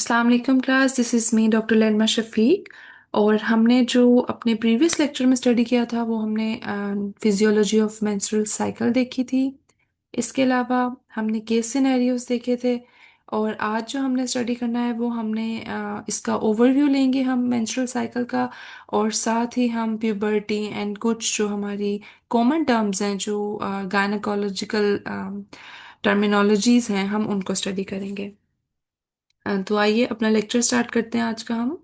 अस्सलाम वालेकुम class, this is me doctor लैनमा शफ़ीक। और हमने जो अपने प्रीवियस लेक्चर में स्टडी किया था वो हमने फिजियोलॉजी ऑफ मेंस्ट्रुअल साइकिल देखी थी। इसके अलावा हमने केस सिनेरियोज देखे थे। और आज जो हमने स्टडी करना है वो हमने इसका ओवरव्यू लेंगे हम मेंस्ट्रुअल साइकिल का। और साथ ही हम प्यूबर्टी एंड कुछ जो हमारी कॉमन टर्म्स हैं जो गायनकोलॉजिकल टर्मिनोलॉजीज हैं हम उनको स्टडी करेंगे। तो आइए अपना लेक्चर स्टार्ट करते हैं आज का हम।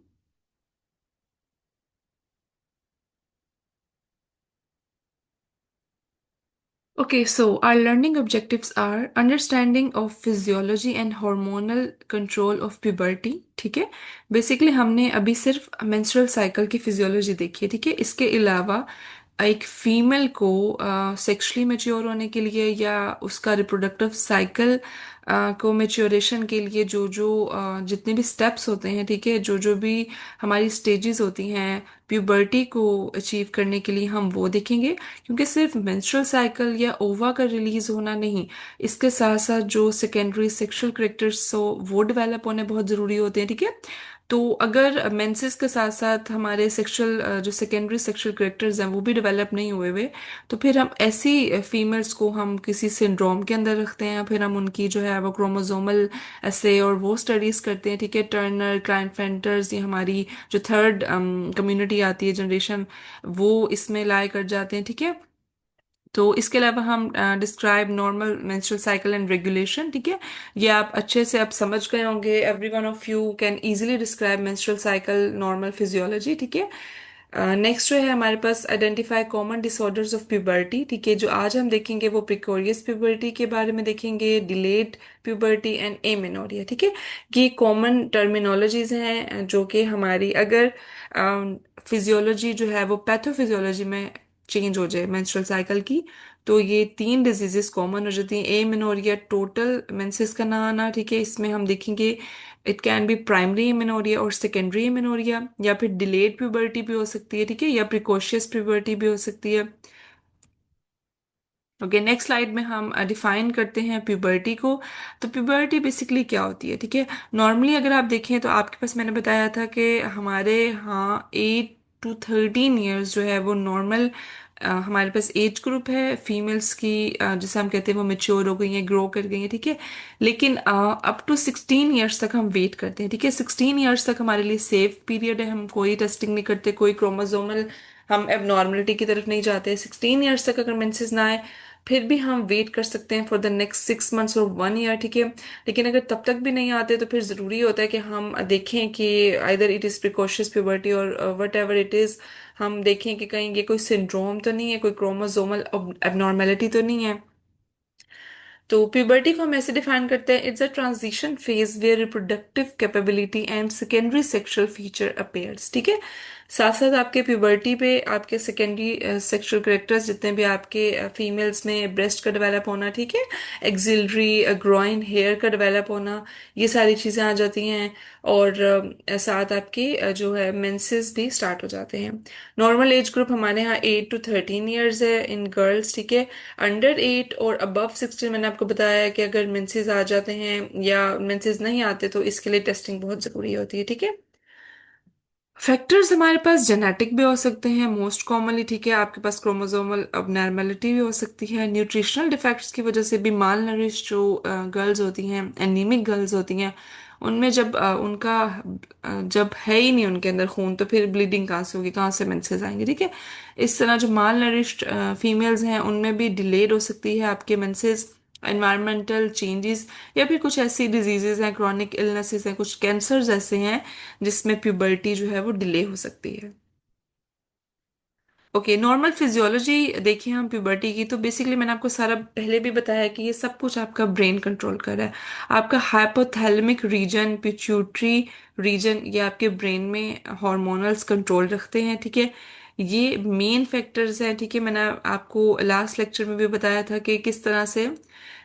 Okay, so our learning objectives are understanding of physiology and hormonal control of puberty। ठीक है। बेसिकली हमने अभी सिर्फ मेंस्ट्रुअल साइकिल की फिजियोलॉजी देखी है। ठीक है। इसके अलावा एक फीमेल को सेक्सुअली मैच्योर होने के लिए या उसका रिप्रोडक्टिव साइकिल को मैच्योरेशन के लिए जो जो जितने भी स्टेप्स होते हैं, ठीक है, जो जो भी हमारी स्टेजेस होती हैं प्यूबर्टी को अचीव करने के लिए हम वो देखेंगे। क्योंकि सिर्फ मेंस्ट्रुअल साइकिल या ओवा का रिलीज होना नहीं, इसके साथ साथ जो सेकेंडरी सेक्सुअल कैरेक्टर्स हो वो डेवलप होने बहुत ज़रूरी होते हैं। ठीक है। तो अगर मेंसेस के साथ साथ हमारे सेक्सुअल जो सेकेंडरी सेक्सुअल कैरेक्टर्स हैं वो भी डेवलप नहीं हुए हुए, तो फिर हम ऐसी फीमेल्स को हम किसी सिंड्रोम के अंदर रखते हैं। फिर हम उनकी जो है वो क्रोमोसोमल ऐसे और वो स्टडीज करते हैं। ठीक है। टर्नर क्लाइनफेंटर्स, ये हमारी जो थर्ड कम्युनिटी आती है जनरेशन, वो इसमें लाई कर जाते हैं। ठीक है। तो इसके अलावा हम describe normal menstrual cycle and regulation. ठीक है। ये आप अच्छे से आप समझ गए होंगे। Every one of you can easily describe menstrual cycle normal physiology. ठीक है। नेक्स्ट जो है हमारे पास identify common disorders of puberty. ठीक है। जो आज हम देखेंगे वो प्रिकॉरियस प्यूबर्टी के बारे में देखेंगे, डिलेड प्यूबर्टी एंड एमेनोरिया। ठीक है। ये कॉमन टर्मिनोलॉजीज हैं जो कि हमारी अगर फिजियोलॉजी जो है वो पैथोफिजियोलॉजी में चेंज हो जाए मेंस्ट्रुअल साइकिल की, तो ये तीन डिजीजेस कॉमन हो जाती हैं। एमेनोरिया टोटल मेंसेस का ना आना। ठीक है। इसमें हम देखेंगे it can be primary amenorrhoea और सेकेंडरी एमेनोरिया, या फिर डिलेड प्यूबर्टी भी हो सकती है। ठीक है। या प्रिकॉशियस प्यूबर्टी भी हो सकती है। ओके, नेक्स्ट स्लाइड में हम डिफाइन करते हैं प्यूबर्टी को। तो प्यूबर्टी बेसिकली क्या होती है? ठीक है। नॉर्मली अगर आप देखें तो आपके पास मैंने बताया था कि हमारे यहाँ 8 to 13 ईयर्स जो है वो नॉर्मल हमारे पास एज ग्रुप है फीमेल्स की, जिसे हम कहते हैं वो मेच्योर हो गई हैं, ग्रो कर गई हैं। ठीक है। लेकिन अप टू 16 ईयर्स तक हम वेट करते हैं। ठीक है। 16 ईयर्स तक हमारे लिए सेफ पीरियड है। हम कोई टेस्टिंग नहीं करते, कोई क्रोमोसोमल हम एबनॉर्मलिटी की तरफ नहीं जाते। 16 ईयर्स तक अगर मेंसेस ना आए फिर भी हम वेट कर सकते हैं फॉर द नेक्स्ट 6 मंथ्स और 1 ईयर। ठीक है। लेकिन अगर तब तक भी नहीं आते तो फिर ज़रूरी होता है कि हम देखें कि either it is precocious puberty और वट एवर इट इज़, हम देखें कि कहीं ये कोई सिंड्रोम तो नहीं है, कोई क्रोमोसोमल एबनॉर्मेलिटी तो नहीं है। तो प्यूबर्टी को हम ऐसे डिफाइन करते हैं, it's a transition phase where reproductive capability and secondary sexual feature appears. ठीक है। साथ साथ आपके प्यूबर्टी पे आपके सेकेंडरी सेक्सुअल कैरेक्टर्स जितने भी आपके फीमेल्स में ब्रेस्ट का डेवलप होना, ठीक है, एक्सिलरी ग्रोइन हेयर का डेवलप होना, ये सारी चीज़ें आ जाती हैं। और साथ आपकी जो है मेंसेस भी स्टार्ट हो जाते हैं। नॉर्मल एज ग्रुप हमारे यहाँ 8 to 13 ईयर्स है इन गर्ल्स। ठीक है। अंडर 8 और अबव 16 मैंने आपको बताया है कि अगर मेंसेस आ जाते हैं या मेंसेस नहीं आते तो इसके लिए टेस्टिंग बहुत ज़रूरी होती है। ठीक है। फैक्टर्स हमारे पास जेनेटिक भी हो सकते हैं मोस्ट कॉमनली। ठीक है। आपके पास क्रोमोसोमल अबनॉर्मेलिटी भी हो सकती है। न्यूट्रिशनल डिफेक्ट्स की वजह से भी माल नरिश जो गर्ल्स होती हैं, एनीमिक गर्ल्स होती हैं, उनमें जब जब है ही नहीं उनके अंदर खून, तो फिर ब्लीडिंग कहाँ से होगी, कहाँ से मेंसेस आएंगे। ठीक है। इस तरह जो माल नरिश्ड फीमेल्स हैं उनमें भी डिलेड हो सकती है आपके मेंसेस। एनवायरमेंटल चेंजेस या फिर कुछ ऐसी डिजीजेज हैं, क्रॉनिक इलनेसेस हैं, कुछ कैंसर्स ऐसे हैं जिसमें प्यूबर्टी जो है वो डिले हो सकती है। ओके, नॉर्मल फिजियोलॉजी देखिए हम प्यूबर्टी की, तो बेसिकली मैंने आपको सारा पहले भी बताया कि ये सब कुछ आपका ब्रेन कंट्रोल कर रहा है। आपका हाइपोथैलेमिक रीजन, पिट्यूटरी रीजन, ये आपके ब्रेन में हार्मोनल्स कंट्रोल रखते हैं। ठीक है। ये मेन फैक्टर्स हैं। ठीक है। मैंने आपको लास्ट लेक्चर में भी बताया था कि किस तरह से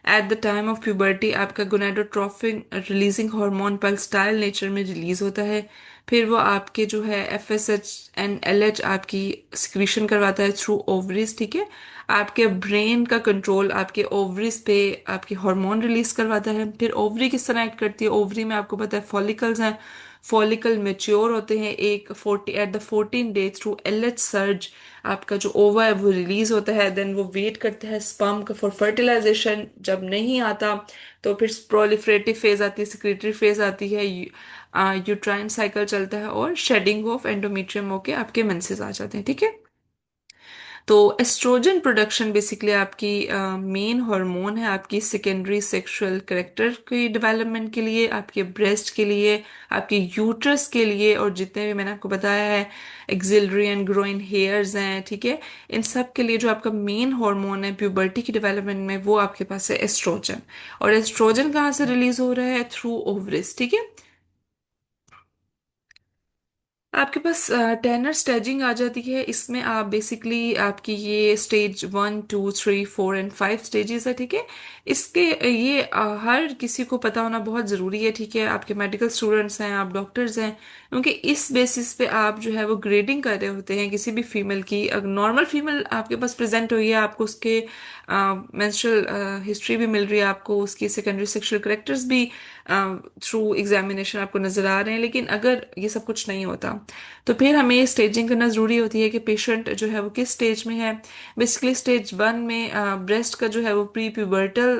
at the time of puberty आपका gonadotropin releasing hormone pulsatile nature में रिलीज होता है। फिर वो आपके जो है FSH एंड LH आपकी सिक्रीशन करवाता है थ्रू ओवरीज। ठीक है। आपके ब्रेन का कंट्रोल आपके ओवरीज पे आपके हार्मोन रिलीज करवाता है। फिर ओवरी किस तरह एक्ट करती है, ओवरी में आपको पता है फॉलिकल्स हैं, फॉलिकल मेच्योर होते हैं एक 14 डे थ्रू एलएच सर्ज, आपका जो ओवा है वो रिलीज होता है। देन वो वेट करता है स्पर्म का फॉर फर्टिलाइजेशन, जब नहीं आता तो फिर प्रोलिफरेटिव फेज आती है, सिक्रेटरी फेज आती है, यूट्राइन साइकिल चलता है और शेडिंग ऑफ एंडोमेट्रियम होके आपके मेंसेस आ जाते हैं, ठीक है। तो एस्ट्रोजन प्रोडक्शन बेसिकली आपकी मेन हार्मोन है आपकी सेकेंडरी सेक्सुअल करेक्टर की डेवलपमेंट के लिए, आपके ब्रेस्ट के लिए, आपके यूट्रस के लिए, और जितने भी मैंने आपको बताया है एक्सिलरी एंड ग्रोइन हेयर्स हैं, ठीक है, इन सब के लिए जो आपका मेन हार्मोन है प्यूबर्टी की डेवलपमेंट में वो आपके पास है एस्ट्रोजन। और एस्ट्रोजन कहाँ से रिलीज हो रहा है? थ्रू ओवरिस, ठीक है। आपके पास टेनर स्टेजिंग आ जाती है, इसमें आप बेसिकली आपकी ये स्टेज 1 2 3 4 एंड 5 स्टेजेस है, ठीक है। इसके ये हर किसी को पता होना बहुत ज़रूरी है, ठीक है। आपके मेडिकल स्टूडेंट्स हैं, आप डॉक्टर्स हैं, क्योंकि इस बेसिस पे आप जो है वो ग्रेडिंग कर रहे होते हैं किसी भी फीमेल की। अगर नॉर्मल फीमेल आपके पास प्रेजेंट हुई है, आपको उसके मेंस्ट्रुअल हिस्ट्री भी मिल रही है, आपको उसकी सेकेंडरी सेक्सुअल करेक्टर्स भी थ्रू एग्जामिनेशन आपको नजर आ रहे हैं, लेकिन अगर ये सब कुछ नहीं होता तो फिर हमें स्टेजिंग करना जरूरी होती है कि पेशेंट जो है वो किस स्टेज में है। बेसिकली स्टेज 1 में ब्रेस्ट का जो है वो प्री प्यूबर्टल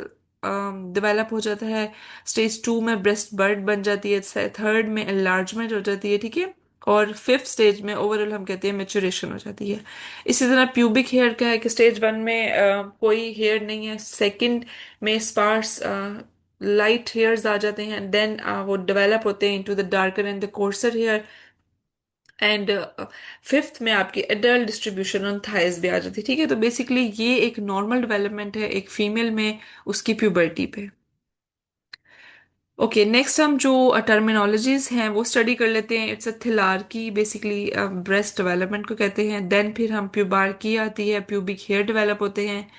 डेवलप हो जाता है, स्टेज 2 में ब्रेस्ट बर्ड बन जाती है, थर्ड में एनलार्जमेंट हो जाती है, ठीक है, और फिफ्थ स्टेज में ओवरऑल हम कहते हैं मेचुरेशन हो जाती है। इसी तरह प्यूबिक हेयर का है कि स्टेज 1 में कोई हेयर नहीं है, सेकंड में स्पार्स लाइट हेयर्स आ जाते हैं, देन वो डेवलप होते हैं into the darker and the coarser hair, and fifth में आपकी एडल्ट डिस्ट्रीब्यूशन ऑन थाइज भी आ जाती है, ठीक है। तो बेसिकली ये एक नॉर्मल डेवलपमेंट है एक फीमेल में उसकी प्यूबर्टी पे। ओके, नेक्स्ट हम जो टर्मिनोलॉजीज हैं वो स्टडी कर लेते हैं। It's a thelarche, basically breast development को कहते हैं। देन फिर हम प्यूबार्की आती है, प्यूबिक हेयर डेवलप होते हैं।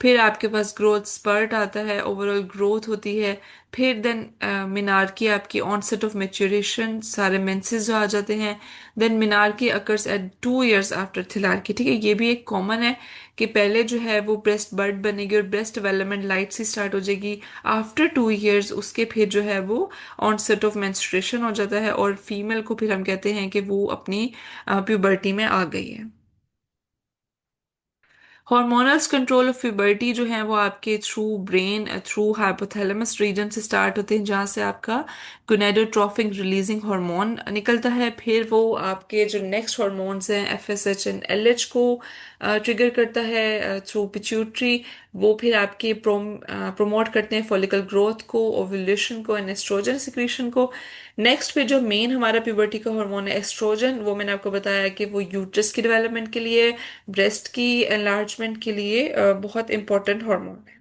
फिर आपके पास ग्रोथ स्पर्ट आता है, ओवरऑल ग्रोथ होती है। फिर देन मिनार्की, आपकी ऑनसेट ऑफ मेच्योरेशन, सारे मेंसेस जो आ जाते हैं। Then menarche occurs at 2 years after thelarche, ठीक है। ये भी एक कॉमन है कि पहले जो है वो ब्रेस्ट बर्ड बनेगी और ब्रेस्ट डेवलपमेंट लाइट से स्टार्ट हो जाएगी। आफ्टर 2 years उसके फिर जो है वो ऑनसेट ऑफ मेंस्ट्रुएशन हो जाता है, और फीमेल को फिर हम कहते हैं कि वो अपनी प्यूबर्टी में आ गई है। हॉर्मोनल्स कंट्रोल ऑफ प्यूबर्टी जो है वो आपके through brain, through hypothalamus region से स्टार्ट होते हैं, जहाँ से आपका गोनेडोट्रोपिक रिलीजिंग हार्मोन निकलता है। फिर वो आपके जो नेक्स्ट हार्मोन्स हैं एफएसएच एंड एलएच को ट्रिगर करता है थ्रू पिट्यूटरी। वो फिर आपके प्रोमोट करते हैं फॉलिकल ग्रोथ को, ओव्यूलेशन को एंड एस्ट्रोजन सिक्रीशन को। नेक्स्ट पे जो मेन हमारा प्यूबर्टी का हार्मोन है एस्ट्रोजन, वो मैंने आपको बताया कि वो यूट्रस की डेवलपमेंट के लिए, ब्रेस्ट की एनलार्जमेंट के लिए बहुत इंपॉर्टेंट हार्मोन है।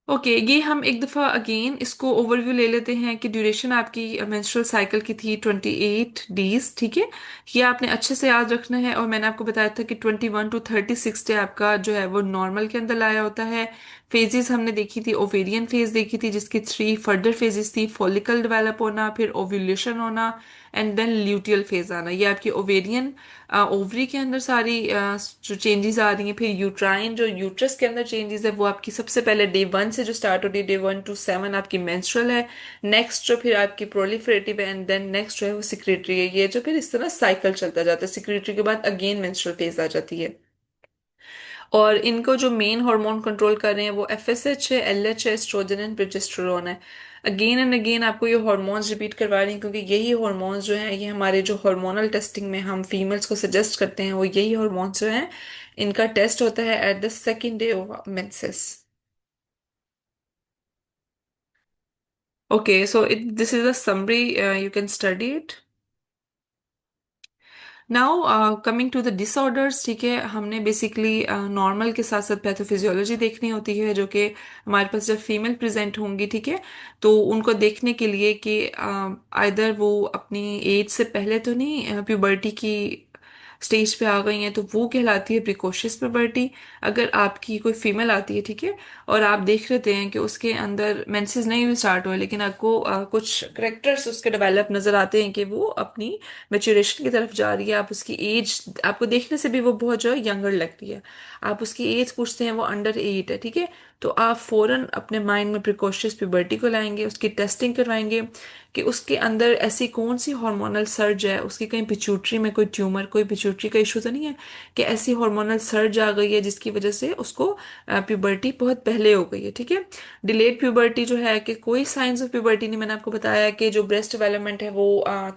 ओके, ये हम एक दफ़ा अगेन इसको ओवरव्यू ले लेते हैं कि ड्यूरेशन आपकी मेंस्ट्रुअल साइकिल की थी 28 डेज, ठीक है। ये आपने अच्छे से याद रखना है, और मैंने आपको बताया था कि 21 to 36 डे आपका जो है वो नॉर्मल के अंदर लाया होता है। फेजेस हमने देखी थी, ओवेरियन फेज देखी थी जिसकी 3 फर्दर फेजेस थी, फॉलिकल डेवलप होना, फिर ओव्यूलेशन होना, एंड देन ल्यूटियल फेज आना। ये आपकी ओवेरियन ओवरी के अंदर सारी जो चेंजेस आ रही हैं। फिर यूट्राइन जो यूट्रस के अंदर चेंजेस है वो आपकी सबसे पहले डे 1 से जो स्टार्ट होती है, डे 1 to 7 आपकी मेंस्ट्रुअल है। नेक्स्ट जो फिर आपकी प्रोलिफरेटिव है, एंड देन नेक्स्ट जो है वो सिक्रेटरी है। ये जो फिर इस तरह साइकिल चलता जाता है, सिक्रेटरी के बाद अगेन मेंस्ट्रुअल फेज आ जाती है। और इनको जो मेन हार्मोन कंट्रोल कर रहे हैं वो एफएसएच है, एलएच है, एस्ट्रोजन एंड प्रोजेस्टेरोन है। अगेन एंड अगेन आपको ये हार्मोन्स रिपीट करवा रही हैं, क्योंकि यही हार्मोन्स जो हैं ये हमारे जो हार्मोनल टेस्टिंग में हम फीमेल्स को सजेस्ट करते हैं, वो यही हार्मोन्स जो हैं इनका टेस्ट होता है at the second day of menses. Okay, so it this is a summary, you can study it now. Coming to the disorders, ठीक है, हमने बेसिकली नॉर्मल के साथ साथ पैथोफिजियोलॉजी देखनी होती है, जो कि हमारे पास जब फीमेल प्रेजेंट होंगी, ठीक है, तो उनको देखने के लिए कि आइदर वो अपनी एज से पहले तो नहीं प्यूबर्टी की स्टेज पे आ गई हैं तो वो कहलाती है प्रिकॉशियस प्यूबर्टी। अगर आपकी कोई फीमेल आती है, ठीक है, और आप देख लेते हैं कि उसके अंदर मेंसेस नहीं भी स्टार्ट हुए, लेकिन आपको कुछ करेक्टर्स उसके डेवलप नजर आते हैं कि वो अपनी मेच्योरेशन की तरफ जा रही है, आप उसकी एज, आपको देखने से भी वो बहुत जो है यंगर लग रही है, आप उसकी एज पूछते हैं वो अंडर 8 है, ठीक है, तो आप फौरन अपने माइंड में प्रिकॉशियस प्यूबर्टी को लाएंगे, उसकी टेस्टिंग करवाएंगे कि उसके अंदर ऐसी कौन सी हार्मोनल सर्ज है, उसकी कहीं पिट्यूटरी में कोई ट्यूमर, कोई पिट्यूटरी का इशू तो नहीं है, कि ऐसी हार्मोनल सर्ज आ गई है जिसकी वजह से उसको प्यूबर्टी बहुत पहले हो गई है, ठीक है। डिलेड प्यूबर्टी जो है कि कोई साइंस ऑफ प्यूबर्टी नहीं, मैंने आपको बताया कि जो ब्रेस्ट डेवलपमेंट है वो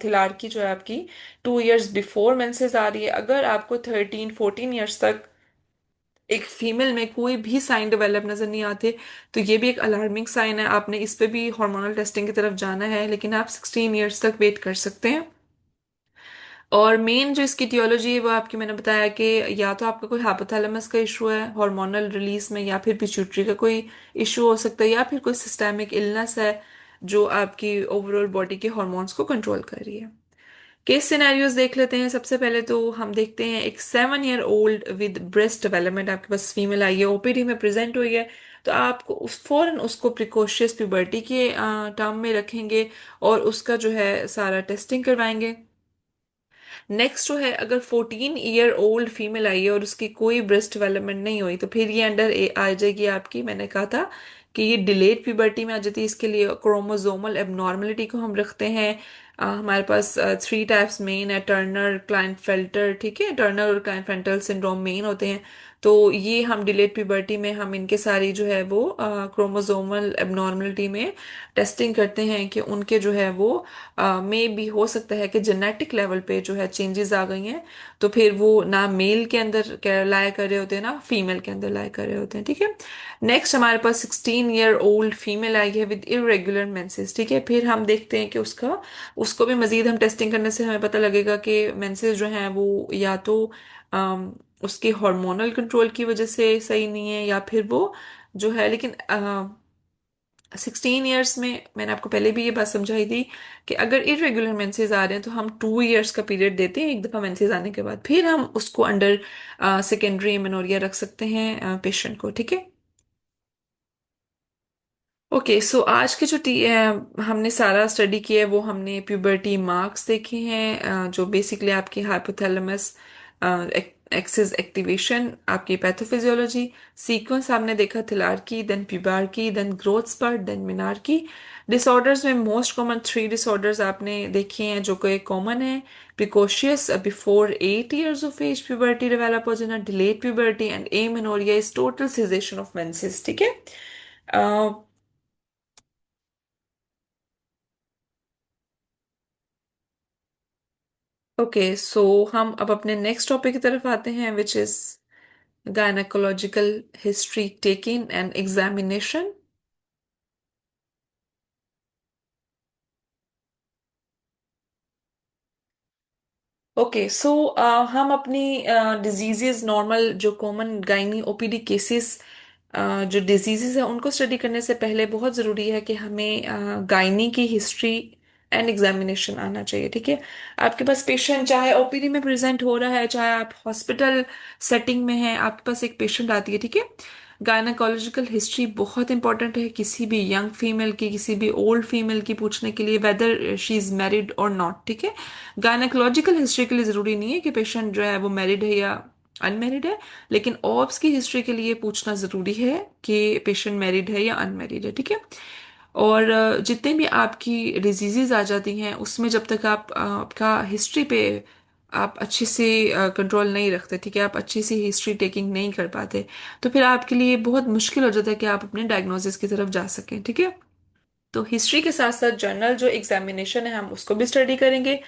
थिलारकी जो है आपकी 2 इयर्स बिफोर मेंसेस आ रही है। अगर आपको 13-14 ईयर्स तक एक फीमेल में कोई भी साइन डेवलप नजर नहीं आते, तो ये भी एक अलार्मिंग साइन है, आपने इस पे भी हार्मोनल टेस्टिंग की तरफ जाना है, लेकिन आप 16 ईयर्स तक वेट कर सकते हैं। और मेन जो इसकी टियोलॉजी है वो आपकी मैंने बताया कि या तो आपका कोई हाइपोथैलेमस का इशू है हार्मोनल रिलीज में, या फिर पिट्यूटरी का कोई इशू हो सकता है, या फिर कोई सिस्टेमिक इलनेस है जो आपकी ओवरऑल बॉडी के हॉर्मोन्स को कंट्रोल कर रही है। केस सिनेरियोज देख लेते हैं। सबसे पहले तो हम देखते हैं एक 7 year old with breast development आपके पास फीमेल आई है, ओपीडी में प्रेजेंट हुई है, तो आपको उस फौरन उसको प्रिकॉशियस प्यूबर्टी के टर्म में रखेंगे और उसका जो है सारा टेस्टिंग करवाएंगे। नेक्स्ट जो है, अगर 14 ईयर ओल्ड फीमेल आई है और उसकी कोई ब्रेस्ट डेवलपमेंट नहीं हुई, तो फिर ये अंडर आ जाएगी आपकी, मैंने कहा था कि ये डिलेड प्यूबर्टी में आ जाती है। इसके लिए क्रोमोसोमल एबनॉर्मलिटी को हम रखते हैं। हमारे पास 3 टाइप्स मेन है, टर्नर क्लाइनफेल्टर, ठीक है, टर्नर और क्लाइनफेल्टर सिंड्रोम मेन होते हैं। तो ये हम डिलेड प्यूबर्टी में हम इनके सारी जो है वो क्रोमोसोमल एबनॉर्मलिटी में टेस्टिंग करते हैं कि उनके जो है वो में भी हो सकता है कि जेनेटिक लेवल पे जो है चेंजेस आ गई हैं, तो फिर वो ना मेल के अंदर लाया कर रहे होते हैं ना फीमेल के अंदर लाया कर रहे होते हैं, ठीक है। नेक्स्ट हमारे पास 16 ईयर ओल्ड फीमेल आई है विद इरेगुलर मेंसेस, ठीक है, फिर हम देखते हैं कि उसका उसको भी मजीद हम टेस्टिंग करने से हमें पता लगेगा कि मेंसेस जो हैं वो या तो उसके हार्मोनल कंट्रोल की वजह से सही नहीं है, या फिर वो जो है, लेकिन 16 ईयर्स में मैंने आपको पहले भी ये बात समझाई थी कि अगर इरेगुलर मेंसेस आ रहे हैं तो हम 2 इयर्स का पीरियड देते हैं एक दफा मेंसेस आने के बाद, फिर हम उसको अंडर सेकेंडरी एमेनोरिया रख सकते हैं पेशेंट को, ठीक है। ओके, सो आज के जो हमने सारा स्टडी किया है वो हमने प्यूबर्टी मार्क्स देखे हैं, जो बेसिकली आपकी हाइपोथैलेमस एक्सिस एक्टिवेशन, आपकी पैथोफिजियोलॉजी, सीक्वेंस आपने देखा thelarche, then pubarche, then growth spurt, then menarche. Disorders में मोस्ट कॉमन 3 डिसऑर्डर्स आपने देखे हैं जो कि कॉमन है। Precocious before 8 years of age puberty develop हो जाना, delayed puberty and amenorrhoea is total cessation of menses, ठीक है। ओके, सो हम अब अपने नेक्स्ट टॉपिक की तरफ आते हैं which is gynaecological history taking and examination. Okay, so हम अपनी डिजीजेस नॉर्मल जो कॉमन गायनी ओपीडी केसेस जो डिजीजेस है उनको स्टडी करने से पहले बहुत ज़रूरी है कि हमें गायनी की हिस्ट्री एंड एग्जामिनेशन आना चाहिए, ठीक है। आपके पास पेशेंट चाहे ओपीडी में प्रेजेंट हो रहा है, चाहे आप हॉस्पिटल सेटिंग में हैं, आपके पास एक पेशेंट आती है, ठीक है। गायनाकोलॉजिकल हिस्ट्री बहुत इंपॉर्टेंट है किसी भी यंग फीमेल की, किसी भी ओल्ड फीमेल की पूछने के लिए, वेदर शी इज़ मैरिड और नॉट, ठीक है। गायनेकोलॉजिकल हिस्ट्री के लिए ज़रूरी नहीं है कि पेशेंट जो है वो मैरिड है या अनमेरिड है, लेकिन ऑब्स की हिस्ट्री के लिए पूछना ज़रूरी है कि पेशेंट मैरिड है या अनमैरिड है, ठीक है। और जितने भी आपकी डिजीजेज आ जाती हैं उसमें जब तक आप आपका हिस्ट्री पे आप अच्छे से कंट्रोल नहीं रखते, ठीक है, आप अच्छी सी हिस्ट्री टेकिंग नहीं कर पाते, तो फिर आपके लिए बहुत मुश्किल हो जाता है कि आप अपने डायग्नोसिस की तरफ जा सकें, ठीक है। तो हिस्ट्री के साथ साथ जर्नल जो एग्जामिनेशन है हम उसको भी स्टडी करेंगे।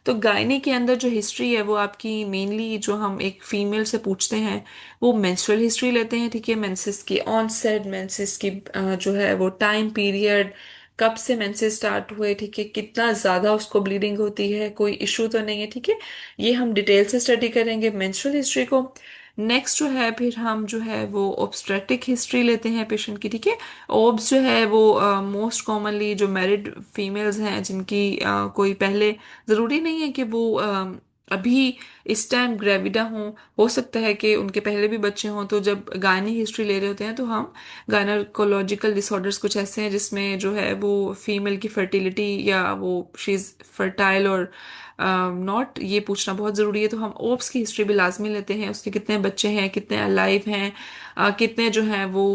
तो गायनी के अंदर जो हिस्ट्री है वो आपकी मेनली जो हम एक फीमेल से पूछते हैं वो मेंस्ट्रुअल हिस्ट्री लेते हैं, ठीक है, मेंसेस की ऑनसेट, मेंसेस की जो है वो टाइम पीरियड, कब से मेंसेस स्टार्ट हुए, ठीक है, कितना ज़्यादा उसको ब्लीडिंग होती है, कोई इशू तो नहीं है, ठीक है, ये हम डिटेल से स्टडी करेंगे मेंस्ट्रुअल हिस्ट्री को। नेक्स्ट जो है फिर हम जो है वो ऑब्स्टेट्रिक हिस्ट्री लेते हैं पेशेंट की, ठीक है। ओब्स जो है वो मोस्ट कॉमनली जो मैरिड फीमेल्स हैं जिनकी कोई पहले ज़रूरी नहीं है कि वो अभी इस टाइम ग्रेविडा हों, हो सकता है कि उनके पहले भी बच्चे हों, तो जब गायनी हिस्ट्री ले रहे होते हैं तो हम गायनाकोलॉजिकल डिसऑर्डर्स कुछ ऐसे हैं जिसमें जो है वो फीमेल की फर्टिलिटी या वो शी इज़ फर्टाइल और नॉट, ये पूछना बहुत ज़रूरी है। तो हम ओप्स की हिस्ट्री भी लाजमी लेते हैं, उसके कितने बच्चे हैं, कितने अलाइव हैं, कितने जो हैं वो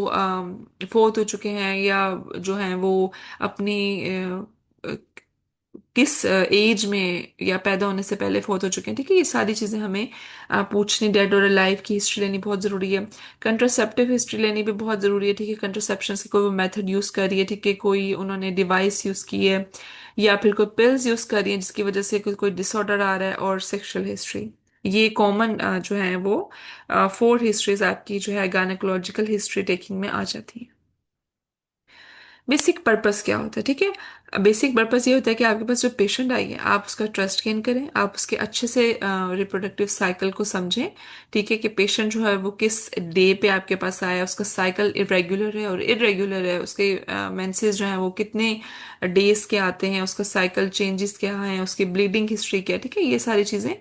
फोत हो चुके हैं, या जो हैं वो अपनी किस एज में या पैदा होने से पहले फोत हो चुके हैं। ठीक है, ये सारी चीजें हमें पूछनी, डेड और लाइफ की हिस्ट्री लेनी बहुत जरूरी है। कंट्रासेप्टिव हिस्ट्री लेनी भी बहुत जरूरी है। ठीक है, कंट्रासेप्शन से कोई वो मेथड यूज कर रही है, ठीक है, कोई उन्होंने डिवाइस यूज की है, या फिर कोई पिल्स यूज कर रही है जिसकी वजह से कोई डिसऑर्डर आ रहा है, और सेक्सुअल हिस्ट्री। ये कॉमन जो है वो 4 हिस्ट्रीज आपकी जो है गायनेकोलॉजिकल हिस्ट्री टेकिंग में आ जाती है। बेसिक पर्पस क्या होता है? ठीक है, बेसिक पर्पस ये होता है कि आपके पास जो पेशेंट आई है, आप उसका ट्रस्ट गेन करें, आप उसके अच्छे से रिप्रोडक्टिव साइकिल को समझें। ठीक है, कि पेशेंट जो है वो किस डे पे आपके पास आया, उसका साइकिल इरेगुलर है और इरेगुलर है, उसके मेंसेस जो है वो कितने डेज के आते हैं, उसका साइकिल चेंजेस क्या है, उसकी ब्लीडिंग हिस्ट्री क्या है। ठीक है, ये सारी चीज़ें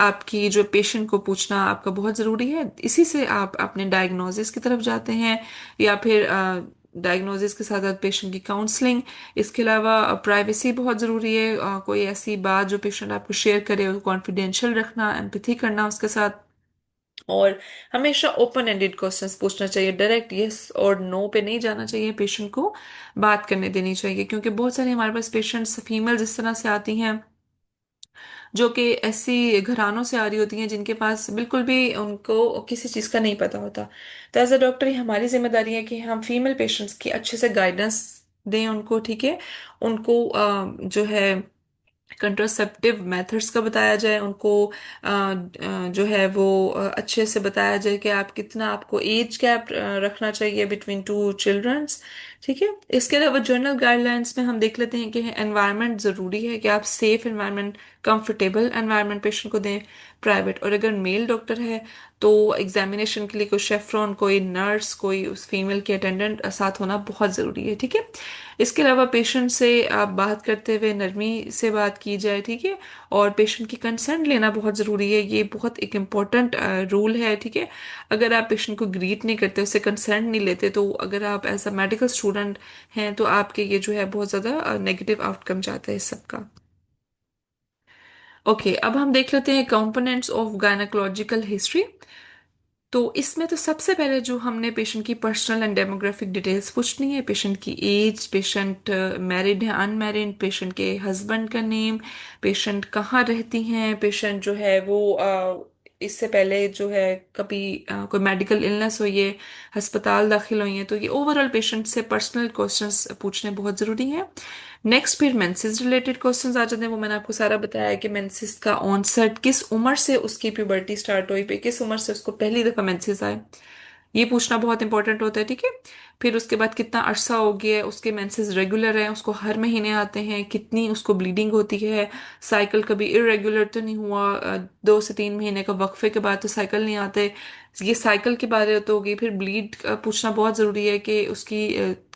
आपकी जो पेशेंट को पूछना आपका बहुत ज़रूरी है। इसी से आप अपने डायग्नोसिस की तरफ जाते हैं, या फिर डायग्नोसिस के साथ साथ पेशेंट की काउंसलिंग। इसके अलावा प्राइवेसी बहुत ज़रूरी है। कोई ऐसी बात जो पेशेंट आपको शेयर करे वो कॉन्फिडेंशियल रखना, एम्पैथी करना उसके साथ। और हमेशा ओपन एंडेड क्वेश्चंस पूछना चाहिए, डायरेक्ट यस और नो पे नहीं जाना चाहिए, पेशेंट को बात करने देनी चाहिए। क्योंकि बहुत सारे हमारे पास पेशेंट्स फीमेल जिस तरह से आती हैं, जो कि ऐसी घरानों से आ रही होती हैं जिनके पास बिल्कुल भी उनको किसी चीज़ का नहीं पता होता। तो एज अ डॉक्टर ये हमारी जिम्मेदारी है कि हम फीमेल पेशेंट्स की अच्छे से गाइडेंस दें उनको। ठीक है, उनको जो है कंट्रासेप्टिव मेथड्स का बताया जाए उनको, जो है वो अच्छे से बताया जाए कि आप कितना, आपको एज गैप रखना चाहिए बिटवीन टू चिल्ड्रंस। ठीक है, इसके अलावा जर्नल गाइडलाइंस में हम देख लेते हैं कि एनवायरनमेंट ज़रूरी है कि आप safe environment, comfortable environment patient को दें। प्राइवेट, और अगर मेल डॉक्टर है तो एग्जामिनेशन के लिए कोई शेफ्रॉन, कोई नर्स, कोई उस फीमेल की अटेंडेंट साथ होना बहुत ज़रूरी है। ठीक है, इसके अलावा पेशेंट से आप बात करते हुए नरमी से बात की जाए। ठीक है, और पेशेंट की कंसर्न लेना बहुत ज़रूरी है, ये बहुत एक इम्पॉर्टेंट रूल है। ठीक है, अगर आप पेशेंट को ग्रीट नहीं करते, उससे कंसर्न नहीं लेते, तो अगर आप एज अ मेडिकल स्टूडेंट हैं तो आपके ये जो है बहुत ज़्यादा नेगेटिव आउटकम जाता है इस सब का। ओके, अब हम देख लेते हैं कंपोनेंट्स ऑफ गायनेकोलॉजिकल हिस्ट्री। तो इसमें तो सबसे पहले जो हमने पेशेंट की पर्सनल एंड डेमोग्राफिक डिटेल्स पूछनी है, पेशेंट की एज, पेशेंट मैरिड है अनमैरिड, पेशेंट के हस्बैंड का नेम, पेशेंट कहाँ रहती हैं, पेशेंट जो है वो इससे पहले जो है कभी कोई मेडिकल इलनेस हुई है, अस्पताल दाखिल हुई है, तो ये ओवरऑल पेशेंट से पर्सनल क्वेश्चंस पूछने बहुत ज़रूरी है। नेक्स्ट फिर मेंसेस रिलेटेड क्वेश्चंस आ जाते हैं। वो मैंने आपको सारा बताया कि मेंसेस का ऑनसेट किस उम्र से उसकी प्यूबर्टी स्टार्ट हुई, पे किस उम्र से उसको पहली दफा मेंसेस आए, ये पूछना बहुत इंपॉर्टेंट होता है। ठीक है, फिर उसके बाद कितना अरसा हो गया है, उसके मेंसेस रेगुलर है, उसको हर महीने आते हैं, कितनी उसको ब्लीडिंग होती है, साइकिल कभी इरेगुलर तो नहीं हुआ, 2 से 3 महीने का वक्फे के बाद तो साइकिल नहीं आते, ये साइकिल के बारे तो होगी। फिर ब्लीड पूछना बहुत जरूरी है कि उसकी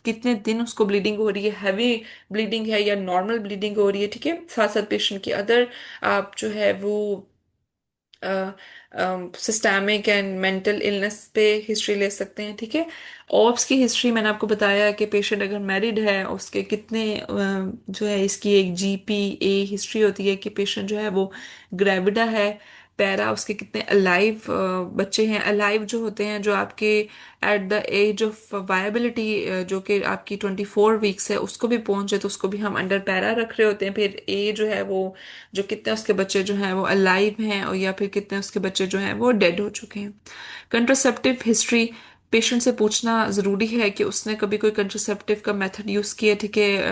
कितने दिन उसको ब्लीडिंग हो रही है, हैवी ब्लीडिंग है या नॉर्मल ब्लीडिंग हो रही है। ठीक है, साथ साथ पेशेंट की अदर आप जो है वो सिस्टमिक एंड मेंटल इलनेस पे हिस्ट्री ले सकते हैं। ठीक है, ऑप्स की हिस्ट्री मैंने आपको बताया कि पेशेंट अगर मैरिड है उसके कितने जो है इसकी एक GPA हिस्ट्री होती है कि पेशेंट जो है वो ग्रेविडा है, पैरा उसके कितने अलाइव बच्चे हैं। अलाइव जो होते हैं जो आपके at the age of viability, जो कि आपकी 24 वीक्स है, उसको भी पहुंचे तो उसको भी हम अंडर पैरा रख रहे होते हैं। फिर ए जो है वो, जो कितने उसके बच्चे जो हैं वो अलाइव हैं, और या फिर कितने उसके बच्चे जो हैं वो डेड हो चुके हैं। कंट्रासेप्टिव हिस्ट्री पेशेंट से पूछना ज़रूरी है कि उसने कभी कोई कंट्रासेप्टिव का मेथड यूज़ किया। ठीक है,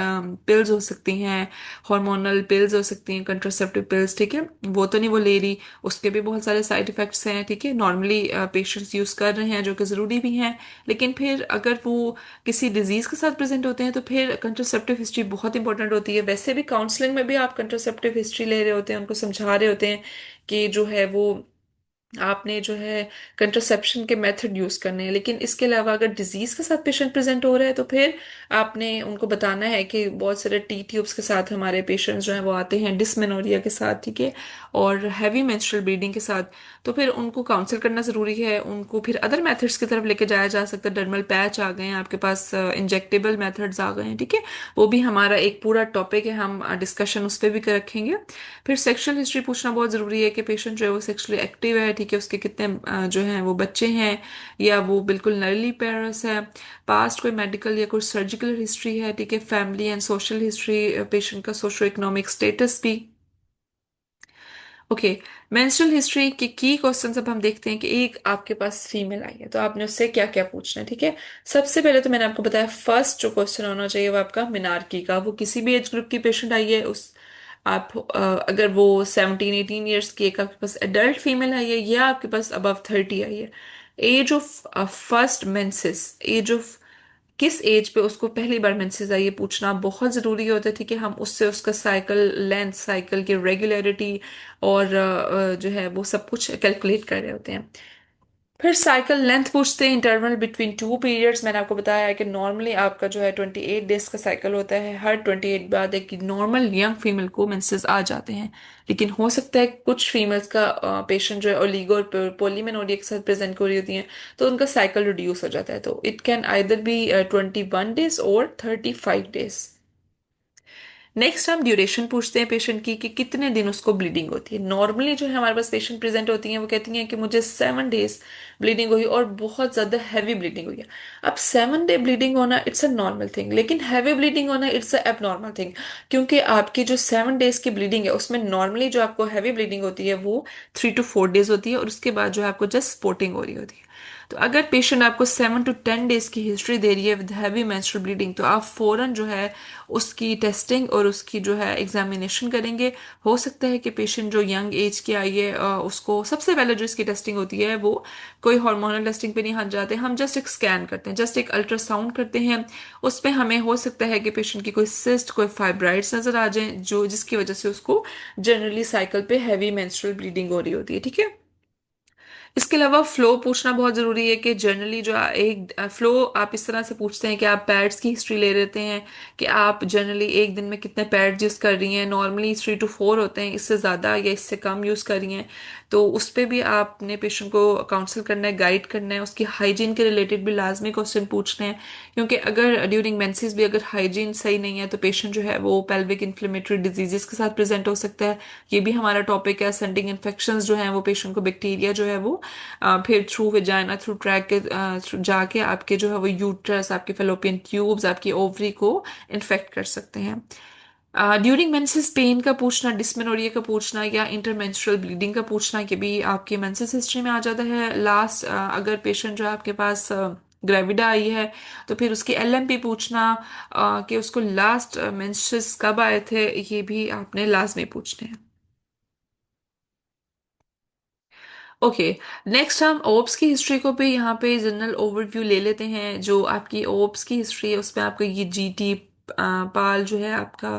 पिल्स हो सकती हैं, हार्मोनल पिल्स हो सकती हैं, कंट्रासेप्टिव पिल्स। ठीक है, वो तो नहीं वो ले रही, उसके भी बहुत सारे साइड इफ़ेक्ट्स हैं। ठीक है, नॉर्मली पेशेंट्स यूज़ कर रहे हैं जो कि ज़रूरी भी हैं, लेकिन फिर अगर वो किसी डिजीज़ के साथ प्रेजेंट होते हैं तो फिर कंट्रासेप्टिव हिस्ट्री बहुत इंपॉर्टेंट होती है। वैसे भी काउंसलिंग में भी आप कंट्रासेप्टिव हिस्ट्री ले रहे होते हैं, उनको समझा रहे होते हैं कि जो है वो आपने जो है कंट्रासेप्शन के मेथड यूज करने हैं। लेकिन इसके अलावा अगर डिजीज के साथ पेशेंट प्रेजेंट हो रहा है तो फिर आपने उनको बताना है कि बहुत सारे टी ट्यूब्स के साथ हमारे पेशेंट्स जो हैं वो आते हैं, डिस्मेनोरिया के साथ, ठीक है, और हैवी मेंस्ट्रुअल ब्लीडिंग के साथ। तो फिर उनको काउंसल करना जरूरी है। उनको फिर अदर मेथड्स की तरफ लेके जाया जा सकता है। डर्मल पैच आ गए हैं आपके पास, इंजेक्टेबल मेथड्स आ गए हैं, ठीक है। वो भी हमारा एक पूरा टॉपिक है, हम डिस्कशन उस पर भी रखेंगे। फिर सेक्सुअल हिस्ट्री पूछना बहुत ज़रूरी है कि पेशेंट जो है वो सेक्सुअली एक्टिव है, ठीक है, उसके कितने जो हैं वो बच्चे हैं, या वो बिल्कुल नर्ली पेरेंट्स है, पास्ट कोई मेडिकल या कोई सर्जिकल हिस्ट्री है, ठीक है, family and social history, patient का सोशो इकोनॉमिक स्टेटस भी। ओके, मेंस्ट्रुअल हिस्ट्री के की क्वेश्चन अब हम देखते हैं कि एक आपके पास फीमेल आई है तो आपने उससे क्या क्या पूछना है, ठीक है। सबसे पहले तो मैंने आपको बताया फर्स्ट जो क्वेश्चन होना चाहिए वो आपका मिनारकी का। वो किसी भी एज ग्रुप की पेशेंट आई है, उस आप अगर वो 17-18 ईयर्स की एक आपके पास एडल्ट फीमेल आई है, या आपके पास अबव 30 आई है, age of first menses, age of किस एज पे उसको पहली बार मेंसेस आई, ये पूछना बहुत जरूरी होता है, ठीक है। हम उससे उसका साइकिल लेंथ, साइकिल की रेगुलरिटी और जो है वो सब कुछ कैलकुलेट कर रहे होते हैं। फिर साइकिल लेंथ पूछते हैं, इंटरवल बिटवीन टू पीरियड्स। मैंने आपको बताया है कि नॉर्मली आपका जो है 28 डेज का साइकिल होता है। हर 28 बाद एक नॉर्मल यंग फीमेल को मेंसेस आ जाते हैं। लेकिन हो सकता है कुछ फीमेल्स का पेशेंट जो है ओलीगो और पोलीमेनोरिया के साथ प्रेजेंट हो रही होती हैं, तो उनका साइकिल रिड्यूस हो जाता है। तो it can either be 21 days और 35 डेज। नेक्स्ट हम ड्यूरेशन पूछते हैं पेशेंट की कि कितने दिन उसको ब्लीडिंग होती है। नॉर्मली जो है हमारे पास पेशेंट प्रेजेंट होती हैं वो कहती हैं कि मुझे 7 डेज ब्लीडिंग हुई और बहुत ज्यादा हैवी ब्लीडिंग हुई है। अब 7 डे ब्लीडिंग होना इट्स अ नॉर्मल थिंग, लेकिन हैवी ब्लीडिंग होना इट्स अ एबनॉर्मल थिंग। क्योंकि आपकी जो 7 डेज की ब्लीडिंग है उसमें नॉर्मली जो आपको हैवी ब्लीडिंग होती है वो 3 to 4 डेज होती है, और उसके बाद जो है आपको जस्ट स्पॉटिंग हो रही होती है। तो अगर पेशेंट आपको 7 to 10 डेज की हिस्ट्री दे रही है विद हैवी मेंस्ट्रुअल ब्लीडिंग, तो आप फौरन जो है उसकी टेस्टिंग और उसकी जो है एग्जामिनेशन करेंगे। हो सकता है कि पेशेंट जो यंग एज की आई है, उसको सबसे पहले जो इसकी टेस्टिंग होती है वो कोई हार्मोनल टेस्टिंग पे नहीं हाथ जाते, हम जस्ट एक स्कैन करते हैं, जस्ट एक अल्ट्रासाउंड करते हैं। उस पे हमें हो सकता है कि पेशेंट की कोई सिस्ट, कोई फाइब्राइड्स नजर आ जाए, जो जिसकी वजह से उसको जनरली साइकिल पे हैवी मेंस्ट्रुअल ब्लीडिंग हो रही होती है, ठीक है। इसके अलावा फ्लो पूछना बहुत जरूरी है कि जनरली जो एक फ्लो आप इस तरह से पूछते हैं कि आप पैड्स की हिस्ट्री ले लेते हैं कि आप जनरली एक दिन में कितने पैड्स यूज कर रही हैं। नॉर्मली 3 to 4 होते हैं, इससे ज्यादा या इससे कम यूज कर रही हैं। तो उस पे भी आपने पेशेंट को काउंसल करना है, गाइड करना है। उसकी हाइजीन के रिलेटेड भी लाजमी क्वेश्चन पूछने हैं, क्योंकि अगर ड्यूरिंग मेंसेस भी अगर हाइजीन सही नहीं है तो पेशेंट जो है वो पेल्विक इन्फ्लेमेटरी डिजीजेस के साथ प्रेजेंट हो सकता है। ये भी हमारा टॉपिक है। सेंडिंग इन्फेक्शंस जो है वो पेशेंट को बैक्टीरिया जो है वो फिर थ्रू वेजाइना, थ्रू ट्रैक के through जाके आपके जो है वो यूट्रस, आपके फेलोपियन ट्यूब्स, आपकी ओवरी को इन्फेक्ट कर सकते हैं। ड्यूरिंग मेंसेस पेन का पूछना, डिस्मेनोरिया का पूछना, या इंटरमेंस्ट्रुअल ब्लीडिंग का पूछना, कि भी आपके मेंसेस हिस्ट्री में आ जाता है। लास्ट अगर पेशेंट जो है आपके पास ग्रेविडा आई है तो फिर उसकी एलएमपी पूछना, कि उसको लास्ट मेंसेस कब आए थे, ये भी आपने लाजमी पूछने हैं। ओके, नेक्स्ट हम ओप्स की हिस्ट्री को भी यहाँ पे जनरल ओवरव्यू ले लेते हैं। जो आपकी ओप्स की हिस्ट्री है उसमें आपका ये जीटी पाल जो है आपका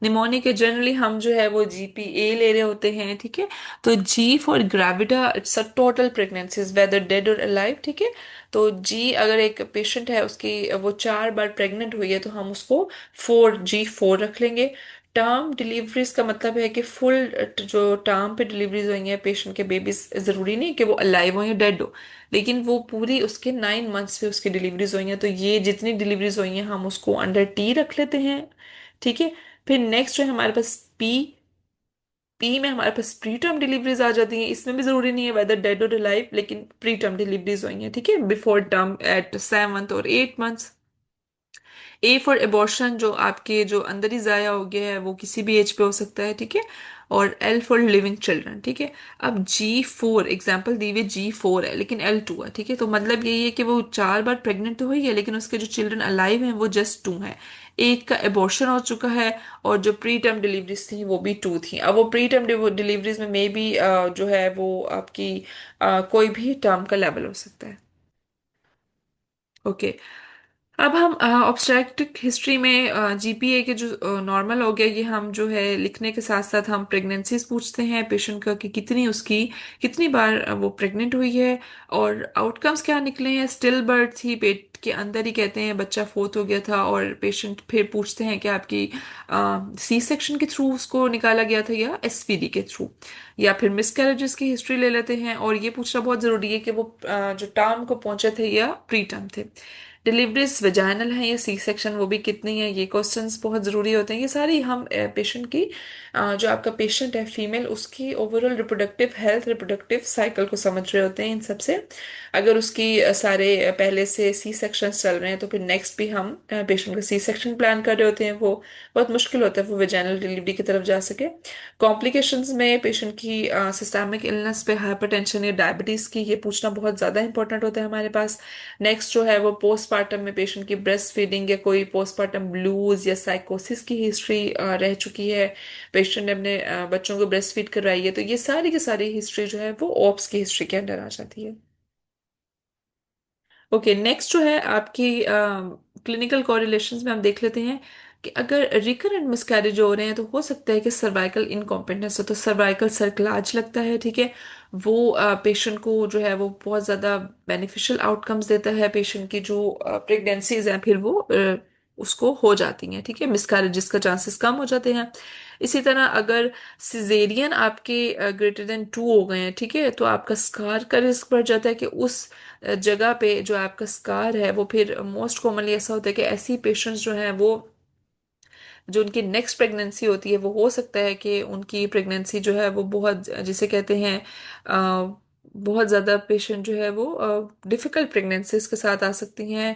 निमोनिक है। जनरली हम जो है वो जीपीए ले रहे होते हैं, ठीक है। तो G for gravida, it's a total pregnancies whether dead और अलाइव, ठीक है। तो जी अगर एक पेशेंट है उसकी वो 4 बार प्रेग्नेंट हुई है तो हम उसको 4G4 रख लेंगे। टर्म डिलीवरीज का मतलब है कि फुल जो टर्म पे डिलीवरीज हुई हैं पेशेंट के बेबीज, जरूरी नहीं कि वो अलाइव हो या डेड हो, लेकिन वो पूरी उसके 9 मंथ्स पे उसकी डिलीवरीज हुई हैं। तो ये जितनी डिलीवरीज हुई हैं हम उसको अंडर टी रख लेते हैं, ठीक है। फिर नेक्स्ट जो है हमारे पास पी, पी में हमारे पास प्री टर्म डिलीवरीज आ जाती हैं। इसमें भी जरूरी नहीं है वेदर डेड और अलाइव, लेकिन प्री टर्म डिलीवरीज हुई हैं, ठीक है, बिफोर टर्म एट 7 और 8 मंथ्स। ए फॉर एबॉर्शन, जो आपके जो अंदर ही जाया हो गया है वो किसी भी एज पे हो सकता है, ठीक है। और एल फॉर लिविंग चिल्ड्रन, ठीक है। अब G4 एग्जाम्पल दी हुई G4 है लेकिन L2 है, ठीक है। तो मतलब यही है कि वो 4 बार प्रेग्नेंट तो हुई है लेकिन उसके जो चिल्ड्रन अलाइव हैं वो जस्ट 2 हैं। एक का एबॉर्शन हो चुका है, और जो प्री टर्म डिलीवरीज थी वो भी 2 थी। अब वो प्री टर्म डिलीवरीज में मे बी जो है वो आपकी कोई भी टर्म का लेवल हो सकता है। ओके, अब हम ऑब्स्ट्रैक्टिक हिस्ट्री में जीपीए के जो नॉर्मल हो गया, ये हम जो है लिखने के साथ साथ हम प्रेगनेंसीज पूछते हैं पेशेंट का कि कितनी उसकी कितनी बार वो प्रेग्नेंट हुई है और आउटकम्स क्या निकले हैं। स्टिल बर्थ थी, पेट के अंदर ही कहते हैं, बच्चा फोर्थ हो गया था, और पेशेंट फिर पूछते हैं कि आपकी सी सेक्शन के थ्रू उसको निकाला गया था या एसपीडी के थ्रू, या फिर मिसकैरेजेस की हिस्ट्री ले लेते हैं। और ये पूछना बहुत जरूरी है कि वो जो टर्म को पहुंचे थे या प्री टर्म थे, डिलीवरीज वेजाइनल है या सी सेक्शन, वो भी कितनी है, ये क्वेश्चंस बहुत ज़रूरी होते हैं। ये सारी हम पेशेंट की जो आपका पेशेंट है फीमेल, उसकी overall reproductive health, reproductive cycle को समझ रहे होते हैं इन सबसे। अगर उसकी सारे पहले से सी सेक्शन चल रहे हैं तो फिर नेक्स्ट भी हम पेशेंट का सी सेक्शन प्लान कर रहे होते हैं। वो बहुत मुश्किल होता है वो वेजाइनल डिलीवरी की तरफ जा सके। कॉम्प्लिकेशंस में पेशेंट की सिस्टमिक इलनेस पे, हाइपरटेंशन या डायबिटीज़ की, ये पूछना बहुत ज़्यादा इंपॉर्टेंट होता है हमारे पास। नेक्स्ट जो है वो पोस्टमार्टम में पेशेंट की ब्रेस्ट फीडिंग या कोई पोस्टमार्टम ब्लूज या साइकोसिस की हिस्ट्री रह चुकी है, पेशेंट ने अपने बच्चों को ब्रेस्ट फीड करवाई है, तो ये सारी की सारी हिस्ट्री जो है वो ओप्स की हिस्ट्री के अंदर आ जाती है। ओके, नेक्स्ट जो है आपकी क्लिनिकल कोरिलेशंस में हम देख लेते हैं कि अगर रिकरेंट मिसकैरेज हो रहे हैं तो हो सकता है कि सर्वाइकल इनकॉम्पिटेंस हो, तो सर्वाइकल सर्कलाज लगता है, ठीक है। वो पेशेंट को जो है वो बहुत ज़्यादा बेनिफिशियल आउटकम्स देता है। पेशेंट की जो प्रेगनेंसीज हैं फिर वो उसको हो जाती हैं, ठीक है, मिसकैरेजेस का चांसेस कम हो जाते हैं। इसी तरह अगर सिजेरियन आपके ग्रेटर देन 2 हो गए हैं, ठीक है, तो आपका स्कार का रिस्क बढ़ जाता है कि उस जगह पे जो आपका स्कार है वो फिर मोस्ट कॉमनली ऐसा होता है कि ऐसी पेशेंट्स जो हैं वो जो उनकी नेक्स्ट प्रेगनेंसी होती है वो हो सकता है कि उनकी प्रेगनेंसी जो है वो बहुत, जिसे कहते हैं बहुत ज़्यादा पेशेंट जो है वो डिफिकल्ट प्रेगनेंसीज के साथ आ सकती हैं।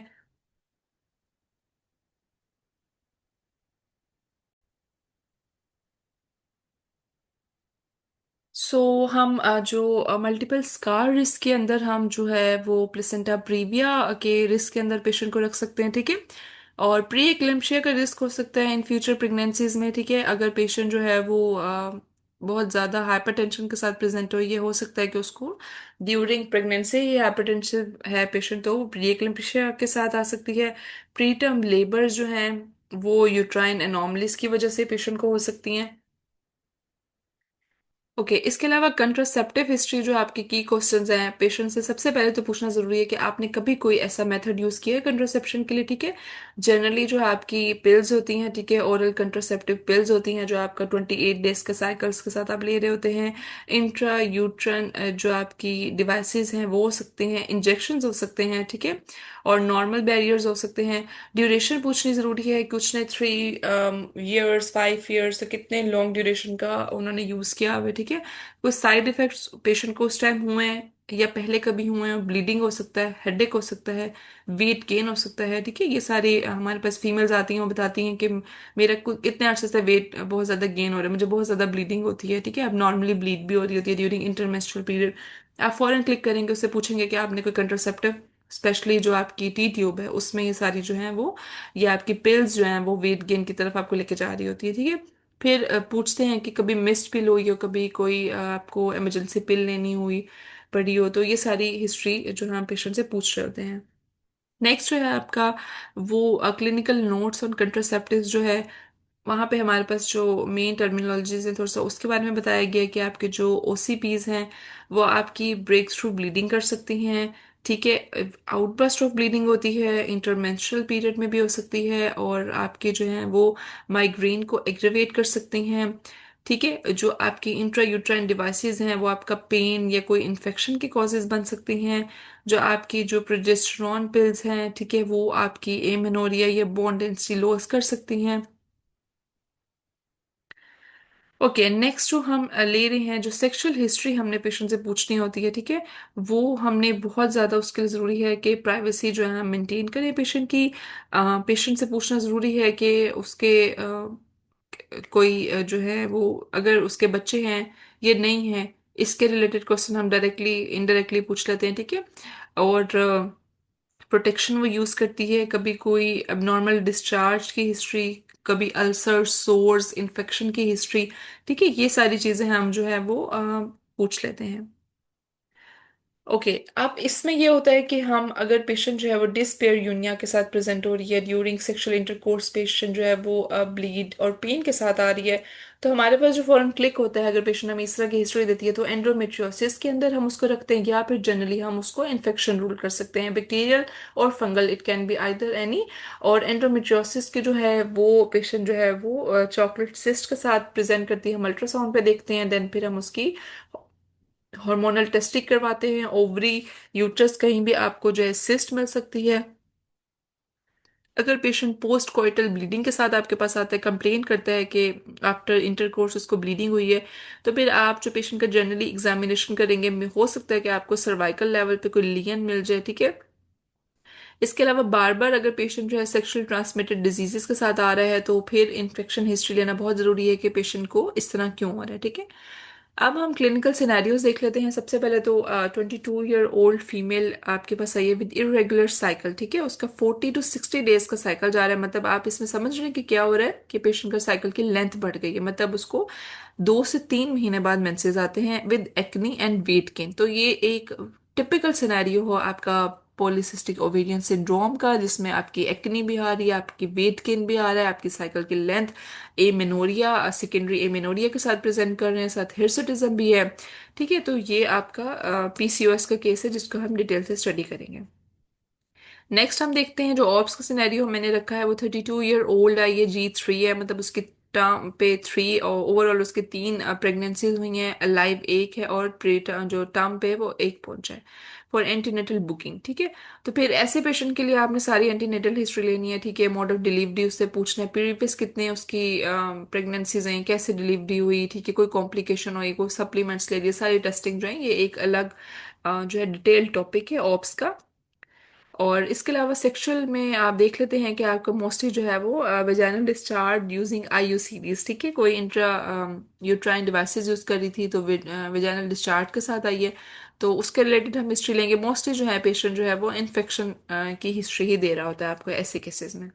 हम जो मल्टीपल स्कार रिस्क के अंदर हम जो है वो प्लेसेंटा प्रीविया के रिस्क के अंदर पेशेंट को रख सकते हैं, ठीक है। और प्री एक्लेम्पशिया का रिस्क हो सकता है इन फ्यूचर प्रेगनेंसीज में, ठीक है। अगर पेशेंट जो है वो बहुत ज़्यादा हाइपरटेंशन के साथ प्रेजेंट हो, ये हो सकता है कि उसको ड्यूरिंग प्रेगनेंसी ही हाइपरटेंसिव है पेशेंट तो वो प्री एक्लेम्पशिया के साथ आ सकती है। प्री टर्म लेबर जो हैं वो यूट्राइन एनॉमलीज की वजह से पेशेंट को हो सकती हैं। ओके, इसके अलावा कंट्रासेप्टिव हिस्ट्री जो आपके की क्वेश्चंस हैं पेशेंट से, सबसे पहले तो पूछना जरूरी है कि आपने कभी कोई ऐसा मेथड यूज किया है कंट्रासेप्शन के लिए, ठीक है। जनरली जो आपकी पिल्स होती हैं, ठीक है, ओरल कंट्रासेप्टिव पिल्स होती हैं जो आपका 28 डेज के साइकिल्स के साथ आप ले रहे होते हैं। इंट्रा यूट्रन जो आपकी डिवाइसेस हैं वो हो सकते हैं, इंजेक्शन हो सकते हैं, ठीक है, और नॉर्मल बैरियर्स हो सकते हैं। ड्यूरेशन पूछनी जरूरी है, कुछ ने 3 ईयर्स, 5 ईयर्स, तो कितने लॉन्ग ड्यूरेशन का उन्होंने यूज किया हुआ है, ठीक है। कुछ साइड इफेक्ट्स पेशेंट को उस टाइम हुए हैं या पहले कभी हुए हैं, ब्लीडिंग हो सकता है, हेडेक हो सकता है, वेट गेन हो सकता है, ठीक है। ये सारे हमारे पास फीमेल्स आती हैं वो बताती हैं कि मेरा इतने अर्से से वेट बहुत ज्यादा गेन हो रहा है, मुझे बहुत ज्यादा ब्लीडिंग होती है, ठीक है। अब नॉर्मली ब्लीड भी हो रही होती है ड्यूरिंग इंटरमेंस्ट्रुअल पीरियड। आप फौरन क्लिक करेंगे, उससे पूछेंगे कि आपने कोई कंट्रासेप्टिव, स्पेशली जो आपकी टी ट्यूब है उसमें ये सारी जो है वो, ये आपकी पिल्स जो हैं वो वेट गेन की तरफ आपको लेके जा रही होती है, ठीक है। फिर पूछते हैं कि कभी मिस्ड पिल हुई हो, कभी कोई आपको इमरजेंसी पिल लेनी हुई पड़ी हो, तो ये सारी हिस्ट्री जो है हम पेशेंट से पूछ रहे होते हैं। नेक्स्ट जो है आपका वो क्लिनिकल नोट्स ऑन कंट्रासेप्टिव्स जो है, वहाँ पे हमारे पास जो मेन टर्मिनोलॉजीज है थोड़ा सा उसके बारे में बताया गया है कि आपके जो ओसीपीज हैं वो आपकी ब्रेक थ्रू ब्लीडिंग कर सकती हैं, ठीक है। आउटबर्स्ट ऑफ ब्लीडिंग होती है, इंटरमेंस्ट्रुअल पीरियड में भी हो सकती है, और आपके जो हैं वो माइग्रेन को एग्रेवेट कर सकती हैं, ठीक है। जो आपकी इंट्रा यूट्राइन डिवाइसेस हैं वो आपका पेन या कोई इन्फेक्शन के कॉजेज बन सकती हैं। जो आपकी जो प्रोजेस्टेरॉन पिल्स हैं, ठीक है, वो आपकी एमेनोरिया या बॉन्ड डेंसिटी लॉस कर सकती हैं। ओके, नेक्स्ट जो हम ले रहे हैं, जो सेक्सुअल हिस्ट्री हमने पेशेंट से पूछनी होती है, ठीक है, वो हमने बहुत ज़्यादा उसके लिए ज़रूरी है कि प्राइवेसी जो है मेंटेन करें पेशेंट की। पेशेंट से पूछना ज़रूरी है कि उसके कोई जो है वो, अगर उसके बच्चे हैं ये नहीं है, इसके रिलेटेड क्वेश्चन हम डायरेक्टली इनडायरेक्टली पूछ लेते हैं, ठीक है। और प्रोटेक्शन वो यूज करती है, कभी कोई एबनॉर्मल डिस्चार्ज की हिस्ट्री, कभी अल्सर, सोर्स, इन्फेक्शन की हिस्ट्री, ठीक है, ये सारी चीजें हम जो है वो पूछ लेते हैं। ओके, अब इसमें ये होता है कि हम अगर पेशेंट जो है वो डिस्पेयर यूनिया के साथ प्रेजेंट हो रही है ड्यूरिंग सेक्सुअल इंटरकोर्स, पेशेंट जो है वो ब्लीड और पेन के साथ आ रही है, तो हमारे पास जो फॉरन क्लिक होता है, अगर पेशेंट हमें इस तरह की हिस्ट्री देती है, तो एंडोमेट्रियोसिस के अंदर हम उसको रखते हैं, या फिर जनरली हम उसको इन्फेक्शन रूल कर सकते हैं, बैक्टीरियल और fungal, it can be either any. और एंडोमेट्रियोसिस की जो है वो पेशेंट जो है वो चॉकलेट सिस्ट के साथ प्रेजेंट करती है, हम अल्ट्रासाउंड पे देखते हैं, देन फिर हम उसकी हार्मोनल टेस्टिंग करवाते हैं, ओवरी, यूट्रस, कहीं भी आपको जो है सिस्ट मिल सकती है। अगर पेशेंट पोस्ट कोइटल ब्लीडिंग के साथ आपके पास आता है, कंप्लेन करता है कि आफ्टर इंटरकोर्स उसको ब्लीडिंग हुई है, तो फिर आप जो पेशेंट का जनरली एग्जामिनेशन करेंगे, हो सकता है कि आपको सर्वाइकल लेवल पे कोई लीजन मिल जाए, ठीक है। इसके अलावा बार बार अगर पेशेंट जो है सेक्सुअल ट्रांसमिटेड डिजीजेस के साथ आ रहा है, तो फिर इन्फेक्शन हिस्ट्री लेना बहुत ज़रूरी है कि पेशेंट को इस तरह क्यों हो रहा है, ठीक है। अब हम क्लिनिकल सिनेरियोज देख लेते हैं। सबसे पहले तो 22 ईयर ओल्ड फीमेल आपके पास आई है विद इरेगुलर साइकिल, ठीक है, उसका 40 to 60 डेज का साइकिल जा रहा है, मतलब आप इसमें समझ रहे हैं कि क्या हो रहा है कि पेशेंट का साइकिल की लेंथ बढ़ गई है, मतलब उसको 2 से 3 महीने बाद मेंसेस आते हैं with acne and weight gain. तो ये एक टिपिकल सिनेरियो हो आपका पॉलीसिस्टिक ओवेरियन सिंड्रोम का, जिसमें आपकी एक्नी भी आ रही है, आपकी वेट गेन भी आ रहा है, आपकी साइकिल की लेंथ एमेनोरिया, सेकेंडरी एमेनोरिया के साथ प्रेजेंट कर रहे हैं, साथ हिर्सुटिज्म भी है, ठीक है। तो ये आपका पीसीओएस का केस है जिसको हम डिटेल से स्टडी करेंगे। नेक्स्ट हम देखते हैं जो ऑप्स का सिनेरियो मैंने रखा है, वो 32 ईयर ओल्ड है, ये G3 है, मतलब उसकी टर्म पे 3 और ओवरऑल उसके 3 प्रेगनेंसीज हुई हैं, अलाइव एक है, और प्री जो टर्म पे है वो एक पहुंचा है फॉर एंटीनेटल बुकिंग, ठीक है। तो फिर ऐसे पेशेंट के लिए आपने सारी एंटीनेटल हिस्ट्री लेनी है, ठीक है, मोड ऑफ डिलीवरी उससे पूछना है, प्रीवियस कितने उसकी प्रेगनेंसीज हैं, कैसे डिलीवरी हुई, ठीक है, कोई कॉम्प्लिकेशन हुई, कोई सप्लीमेंट्स ले लिए, सारी टेस्टिंग जो है ये एक अलग जो है डिटेल टॉपिक है ऑप्स का। और इसके अलावा सेक्सुअल में आप देख लेते हैं कि आपका मोस्टली जो है वो वेजाइनल डिस्चार्ज यूजिंग आईयूसीडीज, ठीक है, कोई इंट्रा यूट्राइन डिवाइसेस यूज कर रही थी तो वेजाइनल डिस्चार्ज के साथ आई है, तो उसके रिलेटेड हम हिस्ट्री लेंगे। मोस्टली जो है पेशेंट जो है वो इन्फेक्शन की हिस्ट्री ही दे रहा होता है आपको ऐसे केसेस में।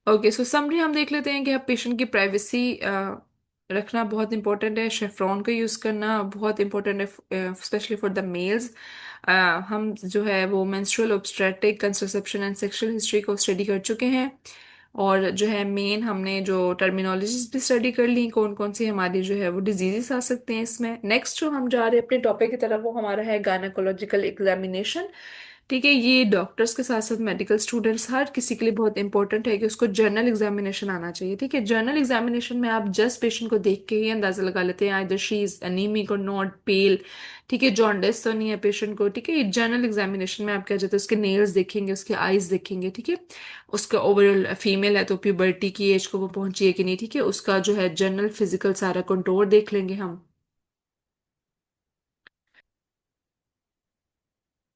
ओके, सो समरी हम देख लेते हैं कि अब पेशेंट की प्राइवेसी रखना बहुत इंपॉर्टेंट है, शेफ्रॉन का यूज़ करना बहुत इंपॉर्टेंट है, स्पेशली फॉर द मेल्स। हम जो है वो menstrual obstetric contraception and sexual history को स्टडी कर चुके हैं, और जो है मेन हमने जो टर्मिनोलॉजीज भी स्टडी कर ली, कौन कौन सी हमारी जो है वो डिजीजेस आ सकते हैं इसमें। नेक्स्ट जो हम जा रहे हैं अपने टॉपिक की तरफ, वो हमारा है गायनेकोलॉजिकल एग्जामिनेशन, ठीक है। ये डॉक्टर्स के साथ साथ मेडिकल स्टूडेंट्स हर किसी के लिए बहुत इंपॉर्टेंट है कि उसको जर्नल एग्जामिनेशन आना चाहिए, ठीक है। जर्नल एग्जामिनेशन में आप जस्ट पेशेंट को देख के ही अंदाजा लगा लेते हैं आइदर शी इज अनीमिक और नॉट पेल, ठीक है, जॉन्डिस तो नहीं है पेशेंट को, ठीक है। ये जर्नल एग्जामिनेशन में आप क्या जाते हैं उसके नेल्स देखेंगे, उसके आईज देखेंगे, ठीक है, उसका ओवरऑल फीमेल है तो प्यूबर्टी की एज को वो पहुंची है कि नहीं, ठीक है, उसका जो है जनरल फिजिकल सारा कंटूर देख लेंगे हम।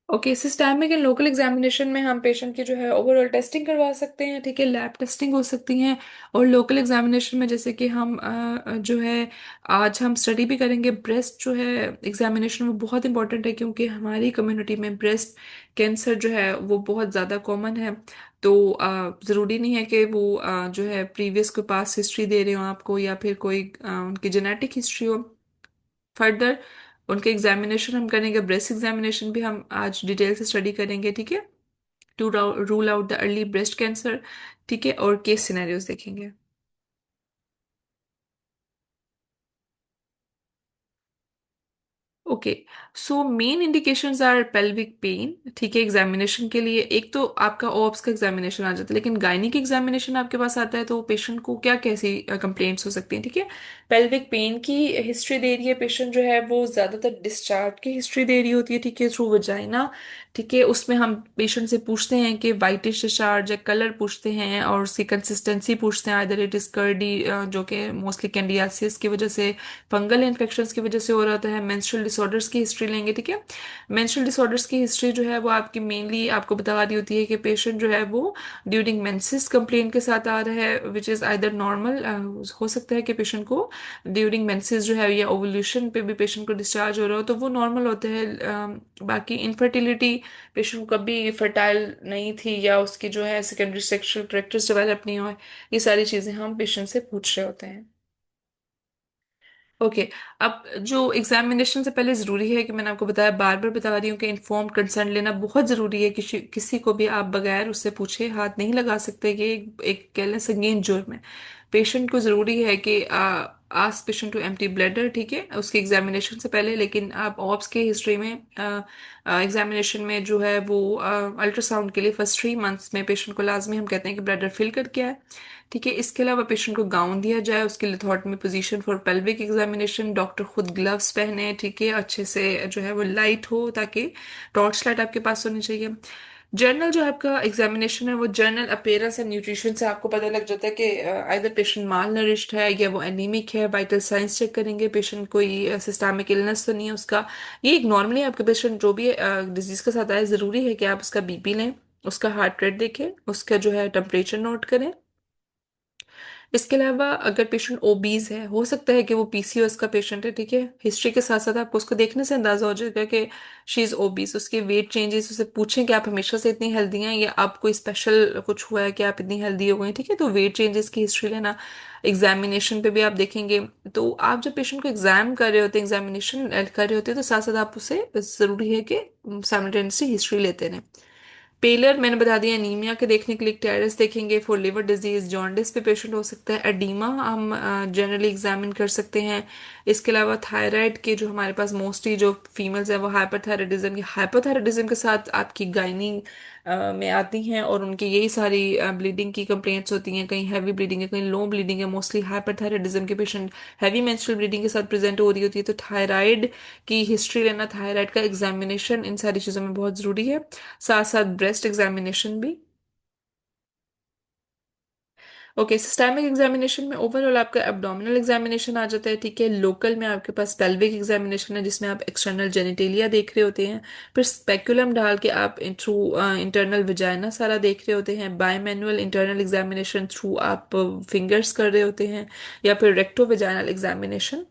Okay, systemic and local examination में हम पेशेंट की जो है ओवरऑल टेस्टिंग करवा सकते हैं, ठीक है, लैब टेस्टिंग हो सकती हैं। और लोकल एग्जामिनेशन में जैसे कि हम जो है आज हम स्टडी भी करेंगे ब्रेस्ट जो है एग्जामिनेशन, वो बहुत इंपॉर्टेंट है क्योंकि हमारी कम्युनिटी में ब्रेस्ट कैंसर जो है वो बहुत ज़्यादा कॉमन है। तो ज़रूरी नहीं है कि वो जो है प्रीवियस कोई पास हिस्ट्री दे रहे हो आपको, या फिर कोई उनकी जेनेटिक हिस्ट्री हो। फर्दर उनके एग्जामिनेशन हम करेंगे, ब्रेस्ट एग्जामिनेशन भी हम आज डिटेल से स्टडी करेंगे, ठीक है, to rule out the early breast cancer, ठीक है, और केस सिनेरियोज देखेंगे। Okay, so main indications are pelvic pain, ठीक है, एग्जामिनेशन के लिए एक तो आपका ओप्स का एग्जामिनेशन आ जाता है, लेकिन गायनिक एग्जामिनेशन आपके पास आता है तो पेशेंट को क्या कैसी कंप्लेंट्स हो सकती हैं, ठीक है। पेल्विक पेन की हिस्ट्री दे रही है पेशेंट जो है वो ज्यादातर डिस्चार्ज की हिस्ट्री दे रही होती है, ठीक है, थ्रू वजाइना, ठीक है। उसमें हम पेशेंट से पूछते हैं कि वाइटिश डिस्चार्ज है, कलर पूछते हैं, और उसकी कंसिस्टेंसी पूछते हैं, आइदर इट इज कर्डी, जो कि मोस्टली कैंडियासिस की वजह से, फंगल इन्फेक्शंस की वजह से हो रहा है, मेंस्ट्रुअल डिसऑर्डर्स की हिस्ट्री लेंगे, ठीक है। मेंस्ट्रुअल डिसऑर्डर्स की हिस्ट्री जो है वो आपकी मेनली आपको बता रही होती है कि पेशेंट जो है वो ड्यूरिंग मेंसेस कंप्लेन के साथ आ रहा है, विच इज़ आइदर नॉर्मल, हो सकता है कि पेशेंट को ड्यूरिंग मेंसेस जो है या ओवुलेशन पे भी पेशेंट को डिस्चार्ज हो रहा हो तो वो नॉर्मल होते हैं। बाकी इनफर्टिलिटी, पेशेंट को कभी फर्टाइल नहीं थी, या उसकी जो है सेकेंडरी सेक्शुअल करेक्टर्स डेवलप नहीं हुए, ये सारी चीज़ें हम पेशेंट से पूछ रहे होते हैं। ओके। अब जो एग्जामिनेशन से पहले ज़रूरी है कि मैंने आपको बताया, बार बार बता रही हूँ कि इन्फॉर्म्ड कंसेंट लेना बहुत ज़रूरी है। किसी किसी को भी आप बगैर उससे पूछे हाथ नहीं लगा सकते। कि एक कह लें संगीन जुर्म है। पेशेंट को ज़रूरी है कि ask patient to empty bladder, ठीक है, उसके एग्जामिनेशन से पहले। लेकिन आप ऑप्स के हिस्ट्री में एग्जामिनेशन में जो है वो अल्ट्रासाउंड के लिए फर्स्ट 3 मंथ्स में पेशेंट को लाजमी हम कहते हैं कि ब्लैडर फिल करके आए। ठीक है, इसके अलावा पेशेंट को गाउन दिया जाए, उसके lithotomy position for pelvic examination, doctor खुद ग्लव्स पहने, ठीक है, अच्छे से जो है वो लाइट हो, ताकि टॉर्च लाइट आपके पास होनी चाहिए। जर्नल जो आपका एग्जामिनेशन है वो जर्नल अपीयरेंस एंड न्यूट्रिशन से आपको पता लग जाता है कि आइदर पेशेंट माल नरिश्ड है या वो एनीमिक है। वाइटल साइंस चेक करेंगे, पेशेंट कोई सिस्टमिक इलनेस तो नहीं है उसका। ये एक नॉर्मली आपके पेशेंट जो भी डिजीज के साथ आए, ज़रूरी है कि आप उसका बीपी लें, उसका हार्ट रेट देखें, उसका जो है टेम्परेचर नोट करें। इसके अलावा अगर पेशेंट ओबीज है, हो सकता है कि वो पीसीओएस का पेशेंट है, ठीक है, हिस्ट्री के साथ साथ आपको उसको देखने से अंदाजा हो जाएगा कि शी इज ओबीज। उसके वेट चेंजेस, उससे पूछें कि आप हमेशा से इतनी हेल्दी हैं या आप कोई स्पेशल कुछ हुआ है कि आप इतनी हेल्दी हो गई, ठीक है, तो वेट चेंजेस की हिस्ट्री लेना। एग्जामिनेशन पे भी आप देखेंगे। तो आप जब पेशेंट को एग्जाम कर रहे होते हैं, एग्जामिनेशन कर रहे होते हैं, तो साथ साथ आप उसे जरूरी है कि साइमल्टेनियसली हिस्ट्री लेते रहें। पेलर मैंने बता दिया, एनीमिया के देखने के लिए टेरेस देखेंगे। फॉर लिवर डिजीज जॉन्डिस पे पेशेंट हो सकता है। एडीमा हम जनरली एग्जामिन कर सकते हैं। इसके अलावा थायराइड के जो हमारे पास मोस्टली जो फीमेल्स हैं वो हाइपरथायराइडिज्म, हाइपोथायराइडिज्म के साथ आपकी गायनी में आती हैं और उनकी यही सारी ब्लीडिंग की कंप्लेंट्स होती हैं। कहीं हैवी ब्लीडिंग है, कहीं लो ब्लीडिंग है। मोस्टली हाइपरथायराइडिज्म के पेशेंट हैवी मेंस्ट्रुअल ब्लीडिंग के साथ प्रेजेंट हो रही होती है। तो थायराइड की हिस्ट्री लेना, थायराइड का एग्जामिनेशन इन सारी चीज़ों में बहुत ज़रूरी है। साथ साथ ब्रेस्ट एग्जामिनेशन भी। ओके, सिस्टमिक एग्जामिनेशन में ओवरऑल आपका एब्डोमिनल एग्जामिनेशन आ जाता है, ठीक है। लोकल में आपके पास पेल्विक एग्जामिनेशन है जिसमें आप एक्सटर्नल जेनिटेलिया देख रहे होते हैं। फिर स्पेकुलम डाल के आप थ्रू इंटरनल विजाइना सारा देख रहे होते हैं। Bye manual internal examination through आप फिंगर्स कर रहे होते हैं, या फिर recto vaginal examination.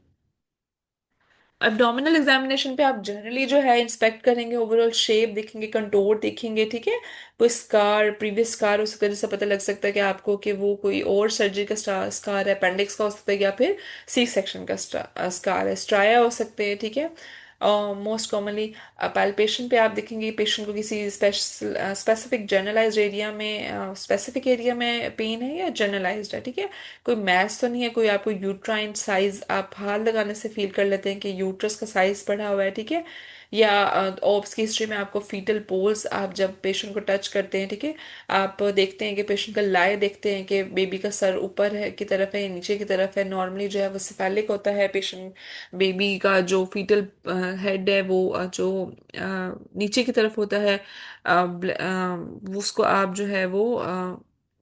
Abdominal examination पे आप जनरली जो है इंस्पेक्ट करेंगे, ओवरऑल शेप देखेंगे, कंटोर देखेंगे, ठीक है। कोई स्कार, प्रीवियस स्कार हो सकता है जिससे पता लग सकता है कि आपको कि वो कोई और सर्जरी का स्कार है, अपेंडिक्स का हो सकता है, या फिर सी सेक्शन का स्कार है, स्ट्राया हो सकते हैं, ठीक है। मोस्ट कॉमनली पैल्पेशन पे आप देखेंगे पेशेंट को किसी स्पेसिफिक जनरलाइज्ड एरिया में, स्पेसिफिक एरिया में पेन है या जनरलाइज्ड है, ठीक है। कोई मैच तो नहीं है, कोई आपको यूट्राइन साइज आप हाथ लगाने से फील कर लेते हैं कि यूट्रस का साइज बढ़ा हुआ है, ठीक है। या ओब्स की हिस्ट्री में आपको फीटल पोल्स, आप जब पेशेंट को टच करते हैं, ठीक है, आप देखते हैं कि पेशेंट का लाए देखते हैं कि बेबी का सर ऊपर है की तरफ है या नीचे की तरफ है। नॉर्मली जो है वो सिफेलिक होता है पेशेंट। बेबी का जो फीटल हेड है वो नीचे की तरफ होता है। वो उसको आप जो है वो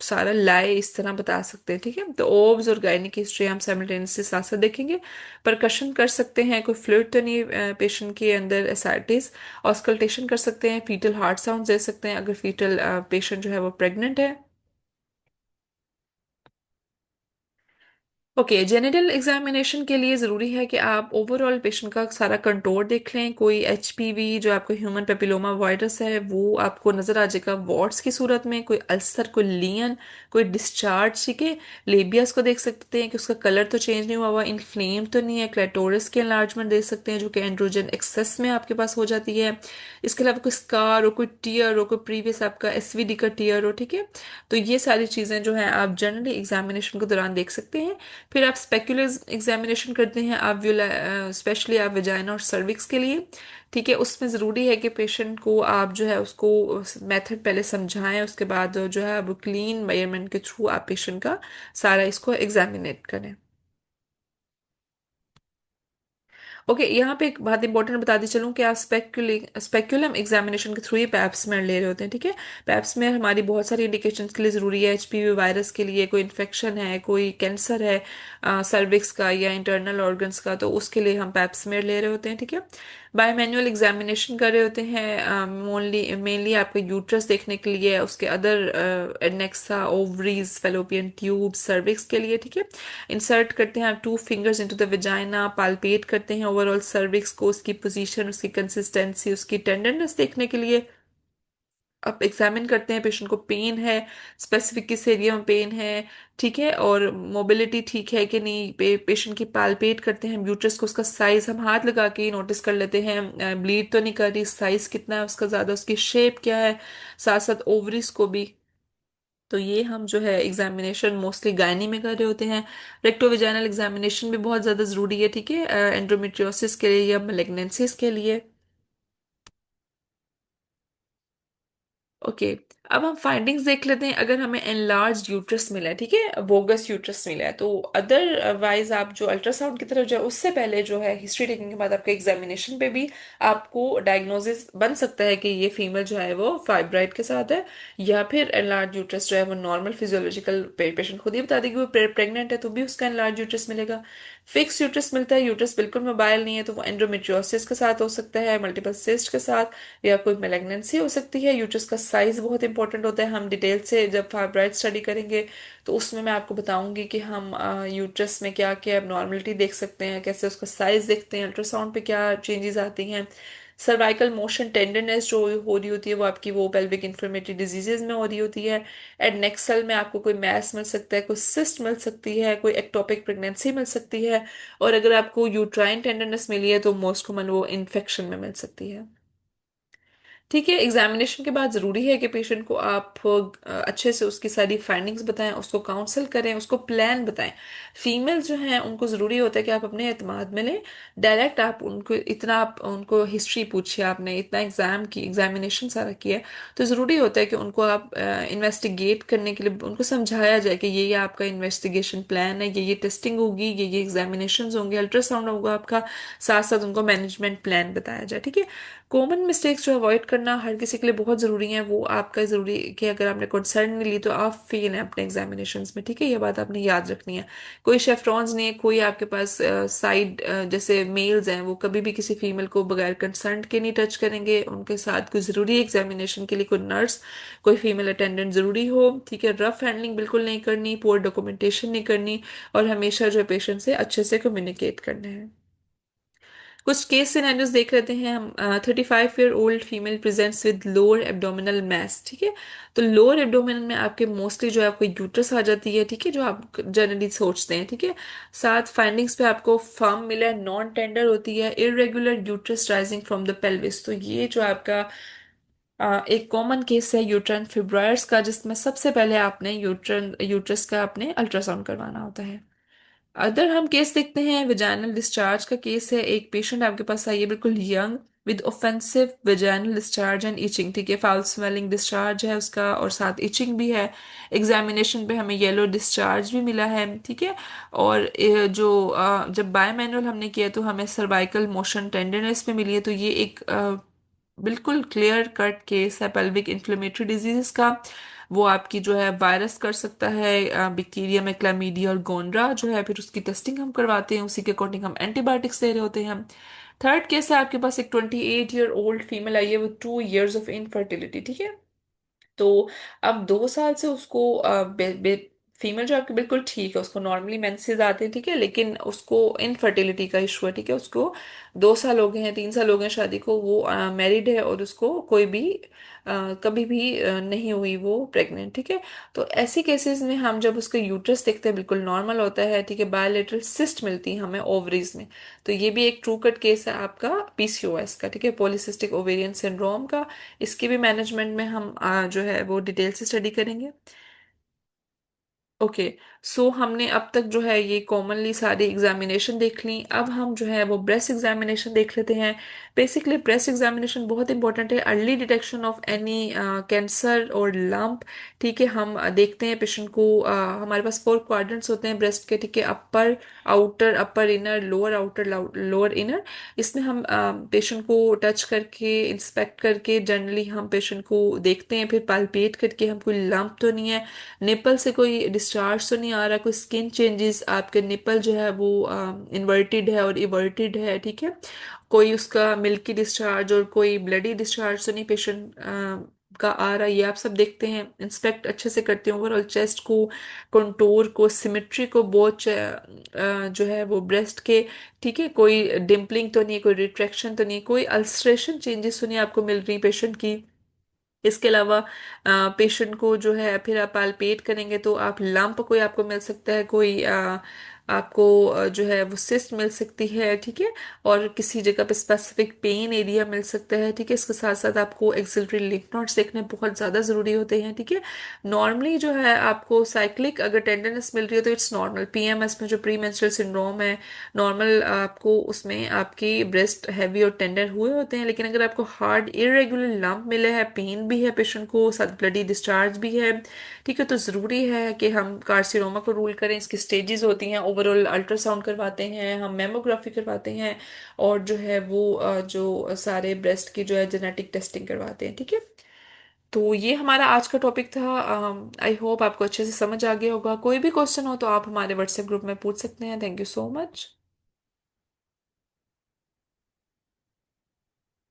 सारा लाए इस तरह बता सकते हैं, ठीक है। तो ओव्स और गायनी की हिस्ट्री हम साइमल्टेनियसली साथ साथ देखेंगे। परकशन कर सकते हैं, कोई फ्लूइड तो नहीं पेशेंट के अंदर, एसाइटिस। ऑस्कल्टेशन कर सकते हैं, फीटल हार्ट साउंड दे सकते हैं अगर फीटल पेशेंट जो है वो प्रेग्नेंट है। ओके, जेनिटल एग्जामिनेशन के लिए ज़रूरी है कि आप ओवरऑल पेशेंट का सारा कंटोर देख लें। कोई एचपीवी जो आपको ह्यूमन पेपिलोमा वायरस है वो आपको नज़र आ जाएगा वॉट्स की सूरत में। कोई अल्सर, कोई लीयन, कोई डिस्चार्ज, ठीक है। लेबियस को देख सकते हैं कि उसका कलर तो चेंज नहीं हुआ हुआ, इन्फ्लेम तो नहीं है। क्लेटोरस के एनलार्जमेंट देख सकते हैं जो कि एंड्रोजन एक्सेस में आपके पास हो जाती है। इसके अलावा कोई स्कार हो, कोई टीयर हो, कोई प्रीवियस आपका एसवीडी का टीयर हो, ठीक है। तो ये सारी चीज़ें जो हैं आप जनरली एग्जामिनेशन के दौरान देख सकते हैं। फिर आप स्पेकुलर एग्जामिनेशन करते हैं, आप स्पेशली आप वेजाइना और सर्विक्स के लिए, ठीक है। उसमें ज़रूरी है कि पेशेंट को आप जो है उसको मेथड पहले समझाएं, उसके बाद जो है वो क्लीन मेजरमेंट के थ्रू आप पेशेंट का सारा इसको एग्जामिनेट करें। ओके, यहाँ पे एक बात इंपॉर्टेंट बता दी चलूँ कि आप स्पेक्यूलम एग्जामिनेशन के थ्रू ही पैप स्मेयर ले रहे होते हैं, ठीक है। पैप स्मेयर हमारी बहुत सारी इंडिकेशन के लिए ज़रूरी है। एचपीवी वायरस के लिए, कोई इन्फेक्शन है, कोई कैंसर है सर्विक्स का या इंटरनल ऑर्गन्स का, तो उसके लिए हम पैप स्मेयर ले रहे होते हैं, ठीक है। बाय मैनुअल एग्जामिनेशन कर रहे होते हैं मेनली आपका यूट्रस देखने के लिए, उसके other adnexa, ovaries, fallopian tube, cervix के लिए, ठीक है। इंसर्ट करते हैं आप 2 fingers into the vagina, palpate करते हैं ओवरऑल सर्विक्स को, उसकी पोजीशन, उसकी कंसिस्टेंसी, उसकी टेंडरनेस देखने के लिए। आप एग्जामिन करते हैं पेशेंट को, पेन है स्पेसिफिक किस एरिया में पेन है, ठीक है, और मोबिलिटी ठीक है कि नहीं, पेशेंट की पालपेट करते हैं यूट्रस को, उसका साइज हम हाथ लगा के नोटिस कर लेते हैं, ब्लीड तो नहीं कर रही, साइज कितना है उसका, ज्यादा उसकी शेप क्या है, साथ साथ ओवरीज को भी। तो ये हम जो है एग्जामिनेशन मोस्टली गायनी में कर रहे होते हैं। रेक्टोवेजाइनल एग्जामिनेशन भी बहुत ज्यादा जरूरी है, ठीक है, एंड्रोमेट्रियोसिस के लिए या मेलिग्नेंसीज के लिए। ओके, अब हम फाइंडिंग्स देख लेते हैं। अगर हमें एनलार्ज यूट्रस मिला है, ठीक है, बोगस यूट्रस मिला है, तो अदरवाइज आप जो अल्ट्रासाउंड की तरफ जाए उससे पहले जो है हिस्ट्री टेकिंग के बाद आपके एग्जामिनेशन पे भी आपको डायग्नोसिस बन सकता है कि ये फीमेल जो है वो फाइब्राइड के साथ है, या फिर एनलार्ज यूट्रस जो है वो नॉर्मल फिजियोलॉजिकल, पेशेंट खुद ही बता देगी वो प्रेग्नेंट है तो भी उसका एनलार्ज यूट्रस मिलेगा। फिक्स यूट्रस मिलता है, यूट्रस बिल्कुल मोबाइल नहीं है, तो वो एंड्रोमेट्रियोसिस के साथ हो सकता है, मल्टीपल सिस्ट के साथ, या कोई मेलेग्नेंसी हो सकती है। यूट्रस का साइज बहुत इंपॉर्टेंट होता है, हम डिटेल से जब फाइब्राइड स्टडी करेंगे तो उसमें मैं आपको बताऊंगी कि हम यूट्रस में क्या क्या एबनॉर्मलिटी देख सकते हैं, कैसे उसका साइज देखते हैं, अल्ट्रासाउंड पे क्या चेंजेस आती हैं। सर्वाइकल मोशन टेंडरनेस जो हो रही होती है वो आपकी वो पेल्विक इन्फ्लेमेटरी डिजीजेज में हो रही होती है। एडनेक्सल में आपको कोई मैस मिल सकता है, कोई सिस्ट मिल सकती है, कोई एक्टोपिक प्रेगनेंसी मिल सकती है, और अगर आपको यूट्राइन टेंडरनेस मिली है तो मोस्ट कॉमन वो इन्फेक्शन में मिल सकती है। ठीक है, एग्जामिनेशन के बाद जरूरी है कि पेशेंट को आप अच्छे से उसकी सारी फाइंडिंग्स बताएं, उसको काउंसल करें, उसको प्लान बताएं। फीमेल जो हैं उनको जरूरी होता है कि आप अपने एतमाद में लें, डायरेक्ट आप उनको इतना, आप उनको हिस्ट्री पूछिए, आपने इतना एग्जामिनेशन सारा किया है, तो जरूरी होता है कि उनको आप इन्वेस्टिगेट करने के लिए उनको समझाया जाए कि ये आपका इन्वेस्टिगेशन प्लान है, ये टेस्टिंग होगी, ये एग्जामिनेशन होंगे, अल्ट्रासाउंड होगा आपका, साथ साथ उनको मैनेजमेंट प्लान बताया जाए। ठीक है, कॉमन मिस्टेक्स जो अवॉइड करना हर किसी के लिए बहुत ज़रूरी है, वो आपका ज़रूरी है कि अगर आपने कंसर्न नहीं ली तो आप फेल हैं अपने एग्जामिनेशंस में, ठीक है, ये बात आपने याद रखनी है। कोई शेफ्रॉन्स नहीं है, कोई आपके पास साइड जैसे मेल्स हैं वो कभी भी किसी फीमेल को बगैर कंसर्न के नहीं टच करेंगे, उनके साथ कोई ज़रूरी एग्जामिनेशन के लिए कोई नर्स, कोई फीमेल अटेंडेंट ज़रूरी हो, ठीक है, रफ हैंडलिंग बिल्कुल नहीं करनी, पुअर डॉक्यूमेंटेशन नहीं करनी, और हमेशा जो है पेशेंट से अच्छे से कम्युनिकेट करना है। कुछ केस सिनेरियोज देख लेते हैं हम। 35 year old female presents with lower abdominal mass, ठीक है, तो लोअर एब्डोमिनल में आपके मोस्टली जो है आपको यूट्रस आ जाती है, ठीक है, जो आप जनरली सोचते हैं, ठीक है। साथ फाइंडिंग्स पे आपको फर्म मिला है, नॉन टेंडर होती है, irregular uterus rising from the pelvis, तो ये जो आपका एक कॉमन केस है यूट्रन फिब्रॉयड्स का, जिसमें सबसे पहले आपने यूट्रस का आपने अल्ट्रासाउंड करवाना होता है। अगर हम केस देखते हैं, विजाइनल डिस्चार्ज का केस है, एक पेशेंट आपके पास आई है बिल्कुल young, with offensive vaginal discharge and itching, ठीक है, फाउल स्मेलिंग डिस्चार्ज है उसका और साथ इचिंग भी है। एग्जामिनेशन पे हमें येलो डिस्चार्ज भी मिला है, ठीक है, और जब बाय मैनुअल हमने किया तो हमें सर्वाइकल मोशन टेंडरनेस में मिली है, तो ये एक बिल्कुल क्लियर कट केस है पेल्विक इन्फ्लेमेटरी डिजीज का। वो आपकी जो है वायरस कर सकता है, बैक्टीरिया में क्लामीडिया और गोनरा जो है, फिर उसकी टेस्टिंग हम करवाते हैं, उसी के अकॉर्डिंग हम एंटीबायोटिक्स दे रहे होते हैं हम। थर्ड केस है आपके पास एक 28 ईयर ओल्ड फीमेल आई है वो 2 ईयर्स ऑफ इनफर्टिलिटी, ठीक है। तो अब 2 साल से उसको फीमेल जो आपकी बिल्कुल ठीक है, उसको नॉर्मली मेंसेस आते हैं, ठीक है, लेकिन उसको इनफर्टिलिटी का इशू है, ठीक है, उसको 2 साल हो गए हैं, 3 साल हो गए हैं शादी को, वो मैरिड है और उसको कोई भी कभी भी नहीं हुई वो प्रेग्नेंट, ठीक है। तो ऐसी केसेस में हम जब उसका यूट्रस देखते हैं बिल्कुल नॉर्मल होता है, ठीक है, बायोलेटरल सिस्ट मिलती है हमें ओवरीज में, तो ये भी एक ट्रू कट केस है आपका पीसीओएस का, ठीक है, पॉलीसिस्टिक ओवेरियन सिंड्रोम का। इसके भी मैनेजमेंट में हम जो है वो डिटेल से स्टडी करेंगे। ओके, सो हमने अब तक जो है ये कॉमनली सारी एग्जामिनेशन देख ली, अब हम जो है वो ब्रेस्ट एग्जामिनेशन देख लेते हैं। बेसिकली ब्रेस्ट एग्जामिनेशन बहुत इंपॉर्टेंट है, early detection of any cancer और लंप, ठीक है। हम देखते हैं पेशेंट को, हमारे पास 4 क्वाड्रेंट्स होते हैं ब्रेस्ट के, ठीक है, upper outer, upper inner, lower outer, lower inner. इसमें हम पेशेंट को टच करके इंस्पेक्ट करके जनरली हम पेशेंट को देखते हैं, फिर पालपेट करके हम कोई लंप तो नहीं है, निपल से कोई डिस्चार्ज तो नहीं आ रहा, कोई स्किन चेंजेस, आपके निपल जो है वो इन्वर्टेड है और इवर्टेड है, ठीक है, कोई उसका मिल्की डिस्चार्ज और कोई ब्लडी डिस्चार्ज तो नहीं पेशेंट का आ रहा है, ये आप सब देखते हैं, इंस्पेक्ट अच्छे से करते हैं ओवरऑल चेस्ट को, कंटूर को, सिमेट्री को, बहुत जो है वो ब्रेस्ट के, ठीक है, कोई डिम्पलिंग तो नहीं है, कोई रिट्रैक्शन तो नहीं है, कोई अल्सरेशन चेंजेस तो नहीं आपको मिल रही पेशेंट की। इसके अलावा पेशेंट को जो है फिर आप पालपेट करेंगे तो आप लंप कोई आपको मिल सकता है, कोई आपको जो है वो सिस्ट मिल सकती है, ठीक है। और किसी जगह पे स्पेसिफिक पेन एरिया मिल सकता है, ठीक है। इसके साथ साथ आपको एक्सिलरी लिम्फ नोड्स देखने बहुत ज़्यादा ज़रूरी होते हैं, ठीक है। नॉर्मली जो है आपको साइक्लिक अगर टेंडरनेस मिल रही है तो इट्स नॉर्मल। पीएमएस में जो प्री मेंस्ट्रुअल सिंड्रोम है, नॉर्मल आपको उसमें आपकी ब्रेस्ट हैवी और टेंडर हुए होते हैं। लेकिन अगर आपको हार्ड इरेगुलर लंप मिले हैं, पेन भी है पेशेंट को, साथ ब्लडी डिस्चार्ज भी है, ठीक है, तो ज़रूरी है कि हम कार्सिनोमा को रूल करें। इसकी स्टेजेस होती हैं, ओवरऑल अल्ट्रासाउंड करवाते हैं, हम मेमोग्राफी करवाते हैं, और जो है वो जो सारे ब्रेस्ट की जो है जेनेटिक टेस्टिंग करवाते हैं, ठीक है। तो ये हमारा आज का टॉपिक था। आई होप आपको अच्छे से समझ आ गया होगा। कोई भी क्वेश्चन हो तो आप हमारे व्हाट्सएप ग्रुप में पूछ सकते हैं। Thank you so much.